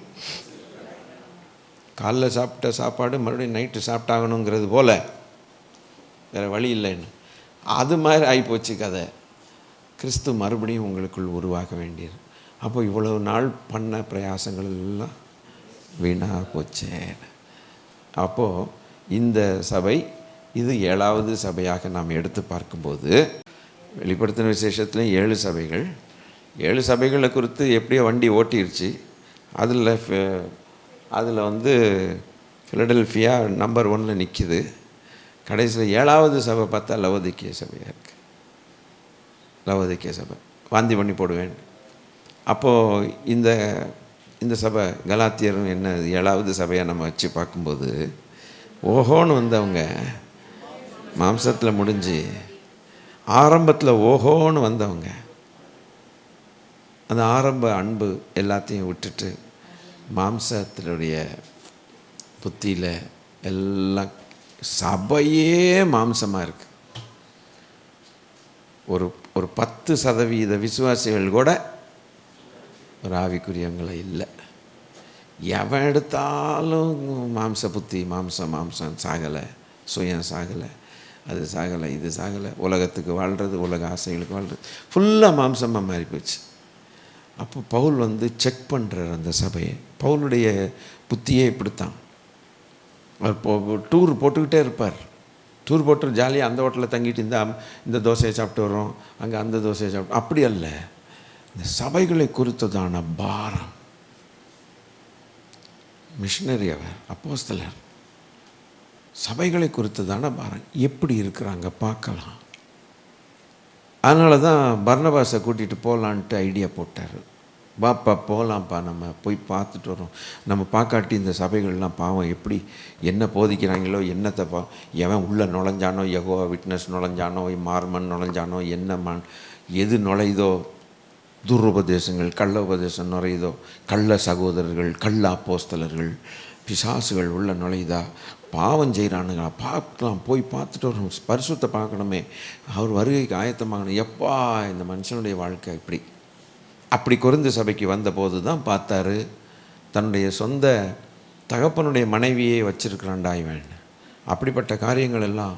Speaker 1: காலைல சாப்பிட்ட சாப்பாடு மறுபடியும் நைட்டு சாப்பிட்டாகணுங்கிறது போல் வேறு வழி இல்லைன்னு அது மாதிரி ஆகிப்போச்சு கதை. கிறிஸ்து மறுபடியும் உங்களுக்குள் உருவாக வேண்டியது. அப்போ இவ்வளவு நாள் பண்ண பிரயாசங்கள் எல்லாம் வீணாக போச்சே. அப்போது இந்த சபை இது 7வது சபையாக நாம் எடுத்து பார்க்கும்போது, வெளிப்படுத்தின விசேஷத்தில் 7 சபைகள், 7 சபைகளை குறித்து எப்படியோ வண்டி ஓட்டிருச்சு. அதில் வந்து ஃபிலடெல்ஃபியா நம்பர் 1 நிற்கிது. கடைசியில் 7வது சபை பார்த்தா லவோதிக்கேய சபையாக இருக்குது. லவோதிக்கேய சபை வாந்தி பண்ணி போடுவேன். அப்போது இந்த சபை கலாத்தியரும் என்ன 7வது சபையாக நம்ம வச்சு பார்க்கும்போது, ஓஹோன்னு வந்தவங்க மாம்சத்தில் முடிஞ்சு ஆரம்பத்தில் ஓஹோன்னு வந்தவங்க அந்த ஆரம்ப அன்பு எல்லாத்தையும் விட்டுட்டு மாம்சத்தினுடைய புத்தியில் எல்லாம் சபையே மாம்சமாக இருக்குது. ஒரு 10% விசுவாசிகள் கூட ஒரு ஆவிக்குரியவங்களை இல்லை. எவன் எடுத்தாலும் மாம்ச புத்தி, மாம்சம் சாகலை, சுயம் சாகலை, அது சாகலை, இது சாகலை, உலகத்துக்கு வாழ்கிறது, உலக ஆசைகளுக்கு வாழ்கிறது, ஃபுல்லாக மாம்சமாக மாறி போச்சு. அப்போ பவுல் வந்து செக் பண்ணுறார் அந்த சபையை. பவுலுடைய புத்தியே இப்படித்தான். அவர் டூர் போட்டுக்கிட்டே இருப்பார். டூர் போட்டு ஜாலியாக அந்த ஹோட்டலில் தங்கிட்டு இந்த தோசையை சாப்பிட்டு வரோம், அங்கே அந்த தோசையை சாப்பிட்டு, அப்படி அல்ல. இந்த சபைகளை குறித்ததான பாரம். மிஷினரி அவர், அப்போஸ்தலர், சபைகளை குறித்ததான பாரம் எப்படி இருக்கிறாங்க பார்க்கலாம். அதனால தான் பர்னபாஸை கூட்டிகிட்டு போகலான்ட்டு ஐடியா போட்டார். வாப்பா போகலாம்ப்பா, நம்ம போய் பார்த்துட்டு வரோம். நம்ம பார்க்காட்டி இந்த சபைகள்லாம் பாவம் எப்படி என்ன போதிக்கிறாங்களோ, என்னத்தை எவன் உள்ளே நுழைஞ்சானோ, யெகோவா விட்னஸ் நுழைஞ்சானோ, மார்மன் நுழைஞ்சானோ, எது நுழையுதோ, துருபதேசங்கள், கள்ள உபதேசம் நுழையுதோ, கள்ள சகோதரர்கள், கள்ள அப்போஸ்தலர்கள், பிசாசுகள் உள்ள நுழையுதா, பாவம் செய்கிறானுங்களா பார்க்கலாம், போய் பார்த்துட்டு ஒரு பரிசுத்தை பார்க்கணுமே, அவர் வருகைக்கு ஆயத்தமாகணும். எப்பா இந்த மனுஷனுடைய வாழ்க்கை அப்படி கொரிந்து சபைக்கு வந்தபோது தான் பார்த்தாரு, தன்னுடைய சொந்த தகப்பனுடைய மனைவியை வச்சிருக்கிறான்டா இவன். அப்படிப்பட்ட காரியங்கள் எல்லாம்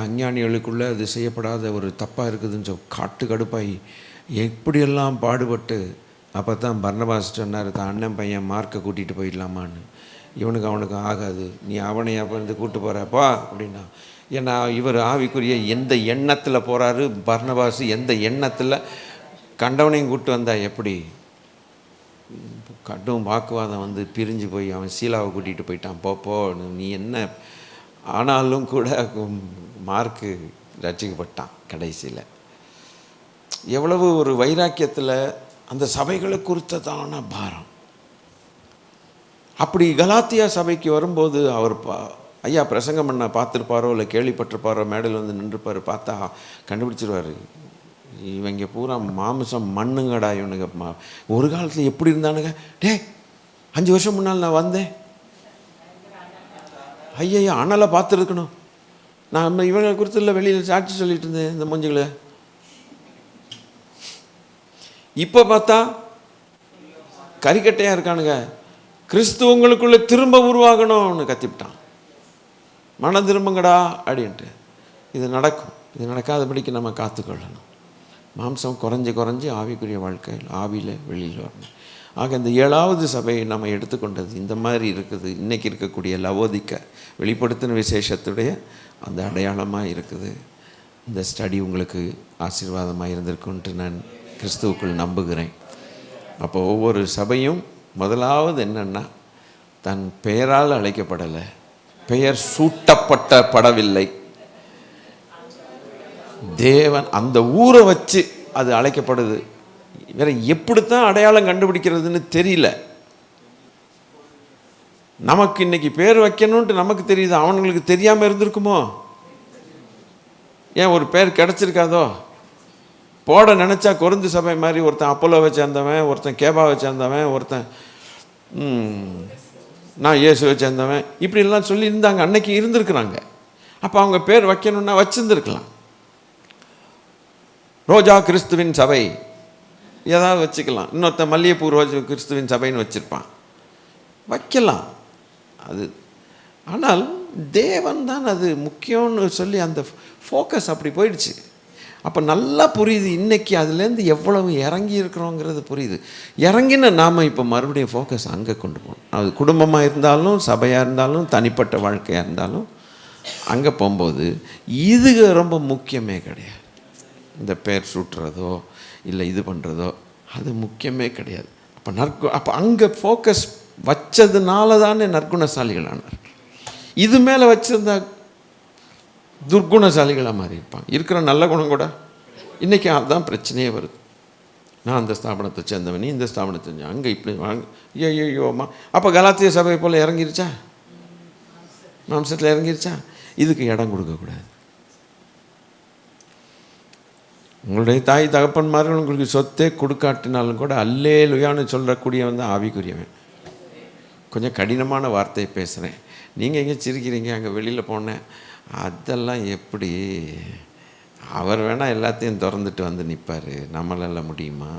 Speaker 1: அஞ்ஞானிகளுக்குள்ளே அது செய்யப்படாத ஒரு தப்பாக இருக்குதுன்னு காட்டு கடுப்பாகி எப்படியெல்லாம் பாடுபட்டு அப்போ தான் பர்னபாஸ் சொன்னார், தான் அண்ணன் பையன் மார்க்கை கூட்டிகிட்டு போயிடலாமான்னு. அவனுக்கு ஆகாது, நீ அவனை அப்போ இருந்து கூப்பிட்டு போகிறப்பா அப்படின்னா. ஏன்னா இவர் ஆவிக்குரிய எந்த எண்ணத்தில் போகிறாரு, பர்னபாஸ் எந்த எண்ணத்தில் கண்டவனையும் கூப்பிட்டு வந்தா எப்படி கடும் வாக்குவாதம் பிரிஞ்சு போய் அவன் சீலாவை கூட்டிகிட்டு போயிட்டான். போ நீ என்ன. ஆனாலும் கூட மார்க்கு ரட்சிக்கப்பட்டான் கடைசியில். எவ்வளவு ஒரு வைராக்கியத்தில் அந்த சபைகளை குறித்ததான பாரம். அப்படி கலாத்தியா சபைக்கு வரும்போது அவர் ஐயா பிரசங்கம் பண்ண பார்த்துருப்பாரோ இல்லை கேள்விப்பட்டிருப்பாரோ, மேடையில் நின்றுப்பார், பார்த்தா கண்டுபிடிச்சிருவார், இவங்க பூரா மாமிசம் மண்ணுங்கடா இவனுங்க. ஒரு காலத்தில் எப்படி இருந்தானுங்க, 5 வருஷம் முன்னால் நான் வந்தேன், ஐயா அண்ணலை பார்த்துருக்கணும், நான் இவங்களை குறித்து இல்லை வெளியில் சாட்சி சொல்லிட்டு இருந்தேன் இந்த மூஞ்சிகளை. இப்போ பார்த்தா கறிக்கட்டையாக இருக்கானுங்க. கிறிஸ்துவங்களுக்குள்ளே திரும்ப உருவாகணும்னு கத்திவிட்டான். மனம் திரும்புங்கடா அப்படின்ட்டு. இது நடக்கும். இது நடக்காதபடிக்கு நம்ம காத்துக்கொள்ளணும். மாம்சம் குறைஞ்சி ஆவிக்குரிய வாழ்க்கையில் ஆவியில் வெளியில் வரணும். ஆக இந்த 7வது சபையை நம்ம எடுத்துக்கொண்டது இந்த மாதிரி இருக்குது. இன்றைக்கி இருக்கக்கூடிய லவோதிக்க வெளிப்படுத்தின விசேஷத்துடைய அந்த அடையாளமாக இருக்குது. இந்த ஸ்டடி உங்களுக்கு ஆசீர்வாதமாக இருந்திருக்குன்ட்டு நான் கிறிஸ்துவுக்குள் நம்புகிறேன். அப்போ ஒவ்வொரு சபையும் முதலாவது என்னென்னா, தன் பெயரால் அழைக்கப்படலை, பெயர் சூட்டப்படவில்லை. தேவன் அந்த ஊரை வச்சு அது அழைக்கப்படுது. வேற எப்படித்தான் அடையாளம் கண்டுபிடிக்கிறதுன்னு தெரியல. நமக்கு இன்னைக்கு பேர் வைக்கணும்ட்டு நமக்கு தெரியுது, அவனுங்களுக்கு தெரியாமல் இருந்திருக்குமோ? ஏன் ஒரு பேர் கிடச்சிருக்காதோ? போட நினச்சா கொரிந்து சபை மாதிரி ஒருத்தன் அப்போலோவை சேர்ந்தவன், ஒருத்தன் கேபாவை சேர்ந்தவன், ஒருத்தன் நான் இயேசுவை சேர்ந்தவன், இப்படிலாம் சொல்லியிருந்தாங்க, அன்னைக்கு இருந்திருக்கிறாங்க. அப்போ அவங்க பேர் வைக்கணும்னா வச்சுருந்துருக்கலாம். ரோஜா கிறிஸ்துவின் சபை ஏதாவது வச்சுக்கலாம். இன்னொருத்தன் மல்லிகைப்பூ ரோஜா கிறிஸ்துவின் சபைன்னு வச்சுருப்பான், வைக்கலாம் அது. ஆனால் தேவன் தான் அது முக்கியம்னு சொல்லி அந்த ஃபோக்கஸ் அப்படி போயிடுச்சு. அப்போ நல்லா புரியுது இன்றைக்கி அதுலேருந்து எவ்வளவு இறங்கி இருக்கிறோங்கிறது புரியுது. இறங்கின நாம் இப்போ மறுபடியும் ஃபோக்கஸ் அங்கே கொண்டு போகணும். அது குடும்பமாக இருந்தாலும், சபையாக இருந்தாலும், தனிப்பட்ட வாழ்க்கையாக இருந்தாலும், அங்கே போகும்போது இது ரொம்ப முக்கியமே கிடையாது. இந்த பேர் சூட்டுறதோ இல்லை இது பண்ணுறதோ அது முக்கியமே கிடையாது. அப்போ அங்கே ஃபோக்கஸ் வச்சதுனால தானே நற்குணசாலிகளானார். இது மேலே வச்சுருந்தா துர்குணசாலிகளாக மாறி இருப்பாங்க. இருக்கிற நல்ல குணம் கூட இன்றைக்கி அதுதான் பிரச்சனையே வருது. நான் அந்த ஸ்தாபனத்தை சேர்ந்தவன், நீ இந்த ஸ்தாபனத்தை செஞ்சேன், அங்கே இப்படி வாங்க ஐயோம்மா. அப்போ கலாத்திய சபை போல் இறங்கிருச்சா? மாம்சத்தில் இறங்கிருச்சா? இதுக்கு இடம் கொடுக்கக்கூடாது. உங்களுடைய தாய் தகப்பன்மார்கள் உங்களுக்கு சொத்தே கொடுக்காட்டினாலும் கூட அல்லேலூயான்னு சொல்லக்கூடியவன் தான் ஆவிக்குரியவன். கொஞ்சம் கடினமான வார்த்தையை பேசுகிறேன். நீங்கள் எங்கே சிரிக்கிறீங்க? அங்கே வெளியில் போனேன், அதெல்லாம் எப்படி? அவர் வேணால் எல்லாத்தையும் திறந்துட்டு வந்து நிற்பார், நம்மளால் முடியுமா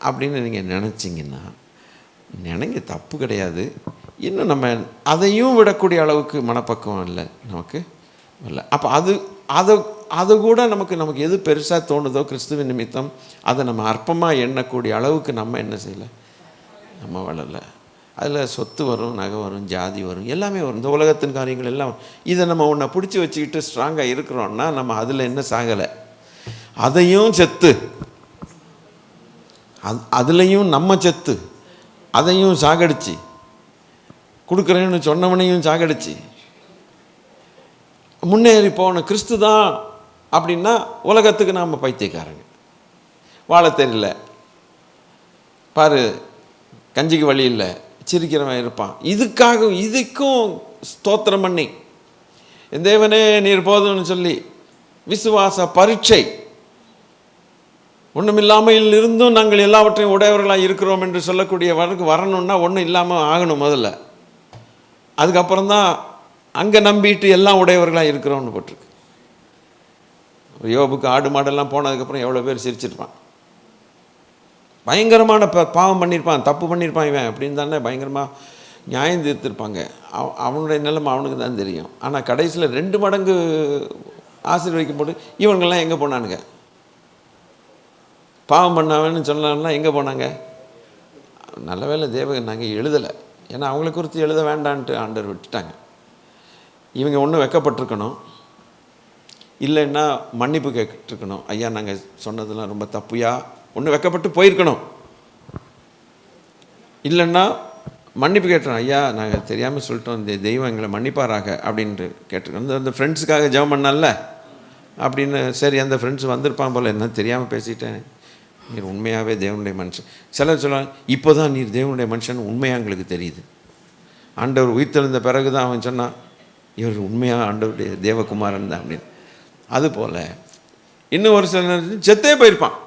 Speaker 1: அப்படின்னு நீங்கள் நினச்சிங்கன்னா நினைங்க, தப்பு கிடையாது. இன்னும் நம்ம அதையும் விடக்கூடிய அளவுக்கு மனப்பக்குவம் இல்லை நமக்கு இல்லை. அப்போ அது கூட நமக்கு எது பெருசாக தோணுதோ கிறிஸ்துவின் நிமித்தம் அதை நம்ம அற்பமாக எண்ணக்கூடிய அளவுக்கு நம்ம என்ன செய்யலை, நம்ம வளரலை. அதில் சொத்து வரும், நகை வரும், ஜாதி வரும், எல்லாமே வரும். இந்த உலகத்தின் காரியங்கள் எல்லாம். இதை நம்ம ஒன்றை பிடிச்சி வச்சுக்கிட்டு ஸ்ட்ராங்காக இருக்கிறோன்னா நம்ம அதில் என்ன சாகலை, அதையும் செத்து, அதுலேயும் நம்ம செத்து, அதையும் சாகடிச்சு, கொடுக்குறேன்னு சொன்னவனையும் சாகடிச்சு முன்னேறி போன கிறிஸ்து தான் அப்படின்னா உலகத்துக்கு நாம் பைத்தியக்காரங்க. வாழ தெரியல பாரு, கஞ்சிக்கு வழி இல்லை, சிரிக்கிறவன் இருப்பான். இதுக்கும் ஸ்தோத்திரம் பண்ணி தேவனே நீர் போதும்னு சொல்லி விசுவாச பரீட்சை ஒன்றுமில்லாமல் இருந்தும் நாங்கள் எல்லாவற்றையும் உடையவர்களாக இருக்கிறோம் என்று சொல்லக்கூடிய வரைக்கும் வரணும்னா ஒன்றும் இல்லாமல் ஆகணும் முதல்ல. அதுக்கப்புறம் தான் அங்கே நம்பிட்டு எல்லாம் உடையவர்களாக இருக்கிறோம்னு போட்டிருக்கு. யோபுக்கு ஆடு மாடெல்லாம் போனதுக்கப்புறம் எவ்வளோ பேர் சிரிச்சிருப்பான். பயங்கரமான பாவம் பண்ணியிருப்பான், தப்பு பண்ணியிருப்பான் இவன் அப்படின்னு தானே பயங்கரமாக நியாயம் தீர்த்திருப்பாங்க. அவனுடைய நிலைமை அவனுக்கு தான் தெரியும். ஆனால் கடைசியில் 2 மடங்கு ஆசீர்வதிக்கும் போது இவங்கெல்லாம் எங்கே போனானுங்க? பாவம் பண்ணாவன்னு சொன்னாங்கன்னா எங்கே போனாங்க? நல்ல வேளை தேவன் நாங்கள் எழுதலை, ஏன்னா அவங்கள குறித்து எழுத வேண்டான்ட்டு ஆண்டவர் விட்டுட்டாங்க. இவங்க ஒன்றும் வெக்கப்பட்டிருக்கணும், இல்லைன்னா மன்னிப்பு கேட்டுருக்கணும். ஐயா நாங்கள் சொன்னதெல்லாம் ரொம்ப தப்புயா, ஒன்று வெக்கப்பட்டு போயிருக்கணும். இல்லைன்னா மன்னிப்பு கேட்டுறோம், ஐயா நாங்கள் தெரியாமல் சொல்லிட்டோம், இந்த தெய்வம் எங்களை மன்னிப்பாராக அப்படின்ட்டு கேட்டிருக்கோம். அந்த ஃப்ரெண்ட்ஸுக்காக ஜெபம் பண்ணல அப்படின்னு. சரி, அந்த ஃப்ரெண்ட்ஸ் வந்திருப்பான் போல், என்ன தெரியாமல் பேசிட்டேன், நீர் உண்மையாகவே தேவனுடைய மனுஷன். சிலர் சொல்லுவாங்க, இப்போ தான் நீர் தேவனுடைய மனுஷன் உண்மையாக எங்களுக்கு தெரியுது. ஆண்டவர் உயிர்த்தெழுந்த பிறகு தான் அவன் சொன்னான், இவர் உண்மையாக ஆண்டவருடைய தேவகுமாரன் தான் அப்படின்னு. அதுபோல் இன்னும் ஒரு சிலர் செத்தே போயிருப்பான்,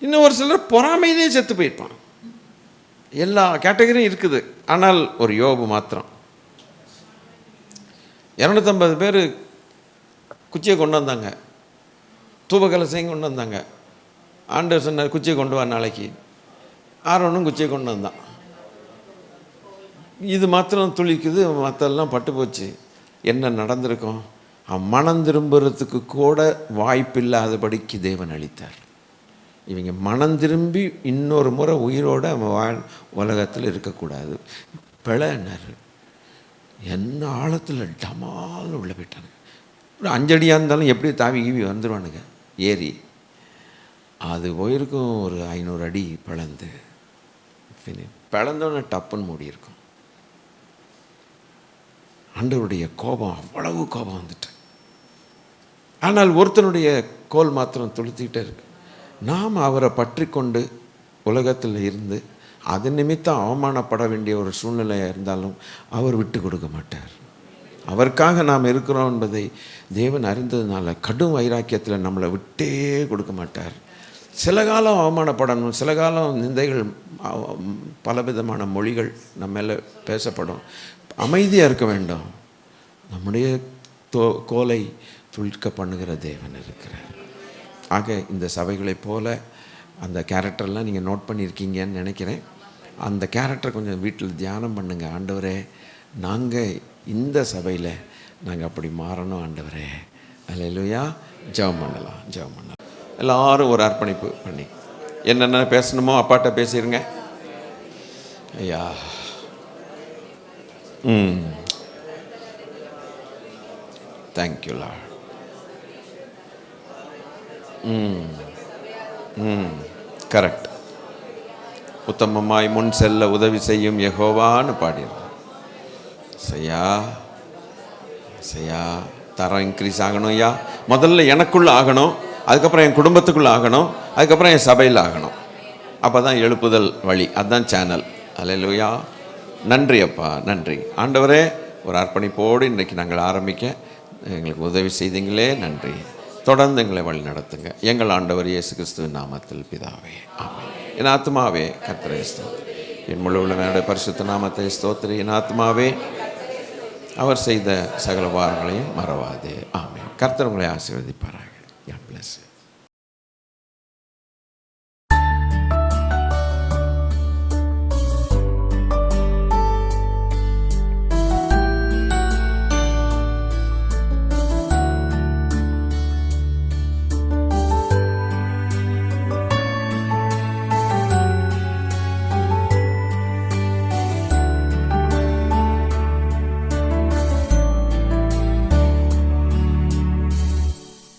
Speaker 1: இன்னும் ஒரு சிலர் பொறாமையிலே செத்து போயிருப்பான். எல்லா கேட்டகரியும் இருக்குது. ஆனால் ஒரு யோபு மாத்திரம் 250 பேர் குச்சியை கொண்டு வந்தாங்க, தூபகலசையும் கொண்டு வந்தாங்க. ஆண்டவர் சொன்னார், குச்சியை கொண்டு வா நாளைக்கு. ஆரோனும் குச்சியை கொண்டு வந்தான். இது மாத்திரம் துளிக்குது, மற்றெல்லாம் பட்டு போச்சு. என்ன நடந்திருக்கும்? மனம் திரும்புறதுக்கு கூட வாய்ப்பில்லாதபடிக்கு தேவன் அளித்தார். இவங்க மனம் திரும்பி இன்னொரு முறை உயிரோடு அவன் உலகத்தில் இருக்கக்கூடாது. பிழைனார். என்ன ஆழத்தில் டமால் உள்ள போயிட்டாங்க. ஒரு 5 அடியாக இருந்தாலும் எப்படி தாவி கீவி வந்துடுவானுங்க ஏறி. அது போயிருக்கும் ஒரு 500 அடி பிளந்து. பிளந்தோன்னே டப்புன்னு மூடி இருக்கும். ஆண்டவருடைய கோபம், அவ்வளவு கோபம் வந்துட்டு. ஆனால் ஒருத்தனுடைய கோல் மாத்திரம் துளுத்திக்கிட்டே இருக்கு. நாம் அவரை பற்றி கொண்டு உலகத்தில் இருந்து அது நிமித்தம் அவமானப்பட வேண்டிய ஒரு சூழ்நிலையாக இருந்தாலும் அவர் விட்டு கொடுக்க மாட்டார். அவருக்காக நாம் இருக்கிறோம் என்பதை தேவன் அறிந்ததுனால கடும் வைராக்கியத்தில் நம்மளை விட்டே கொடுக்க மாட்டார். சில காலம் அவமானப்படணும், சில காலம் நிந்தைகள், பலவிதமான மொழிகள் நம்ம மேலே பேசப்படும். அமைதியாக இருக்க வேண்டும். நம்முடைய கோலை துளிர்க்க பண்ணுகிற தேவன் இருக்கிறார். ஆக இந்த சபைகளைப் போல அந்த கேரக்டர்லாம் நீங்கள் நோட் பண்ணியிருக்கீங்கன்னு நினைக்கிறேன். அந்த கேரக்டரை கொஞ்சம் வீட்டில் தியானம் பண்ணுங்கள். ஆண்டவரே, நாங்கள் இந்த சபையில் நாங்கள் அப்படி மாறணும் ஆண்டவரே. அல்லேலூயா. ஜெபம் பண்ணலாம், ஜெபம் பண்ணலாம். எல்லாரும் ஒரு அர்ப்பணிப்பு பண்ணி என்னென்ன பேசணுமோ அப்பாட்ட பேசிடுங்க. ஐயா, தேங்க்யூ லார்ட். கரெக்ட். உத்தமமாய் முன் செல்ல உதவி செய்யும் யெகோவான்னு பாடிடுறோம். செய்யா செய்யா தரம் இன்க்ரீஸ் ஆகணும். ஐயா, முதல்ல எனக்குள்ளே ஆகணும், அதுக்கப்புறம் என் குடும்பத்துக்குள்ளே ஆகணும், அதுக்கப்புறம் என் சபையில் ஆகணும். அப்போ தான் எழுப்புதல் வழி, அதுதான் சேனல். அல்லேலூயா. நன்றி அப்பா, நன்றி ஆண்டவரே. ஒரு அர்ப்பணிப்போடு இன்றைக்கி நாங்கள் ஆரம்பிக்க எங்களுக்கு உதவி செய்தீங்களே, நன்றி. தொடர்ந்து எங்களை வழி நடத்துங்க. எங்கள் ஆண்டவர் இயேசு கிறிஸ்துவின் நாமத்தில் பிதாவே, ஆமென். என் ஆத்மாவே கர்த்தரை ஸ்தோத்திரி, என் முழு உள்ளவனுடைய பரிசுத்த நாமத்தை ஸ்தோத்திரி. என் ஆத்மாவே அவர் செய்த சகல வாரங்களையும் மறவாதே, ஆமென். கர்த்தர் உங்களை ஆசீர்வதிப்பாராக. God bless you.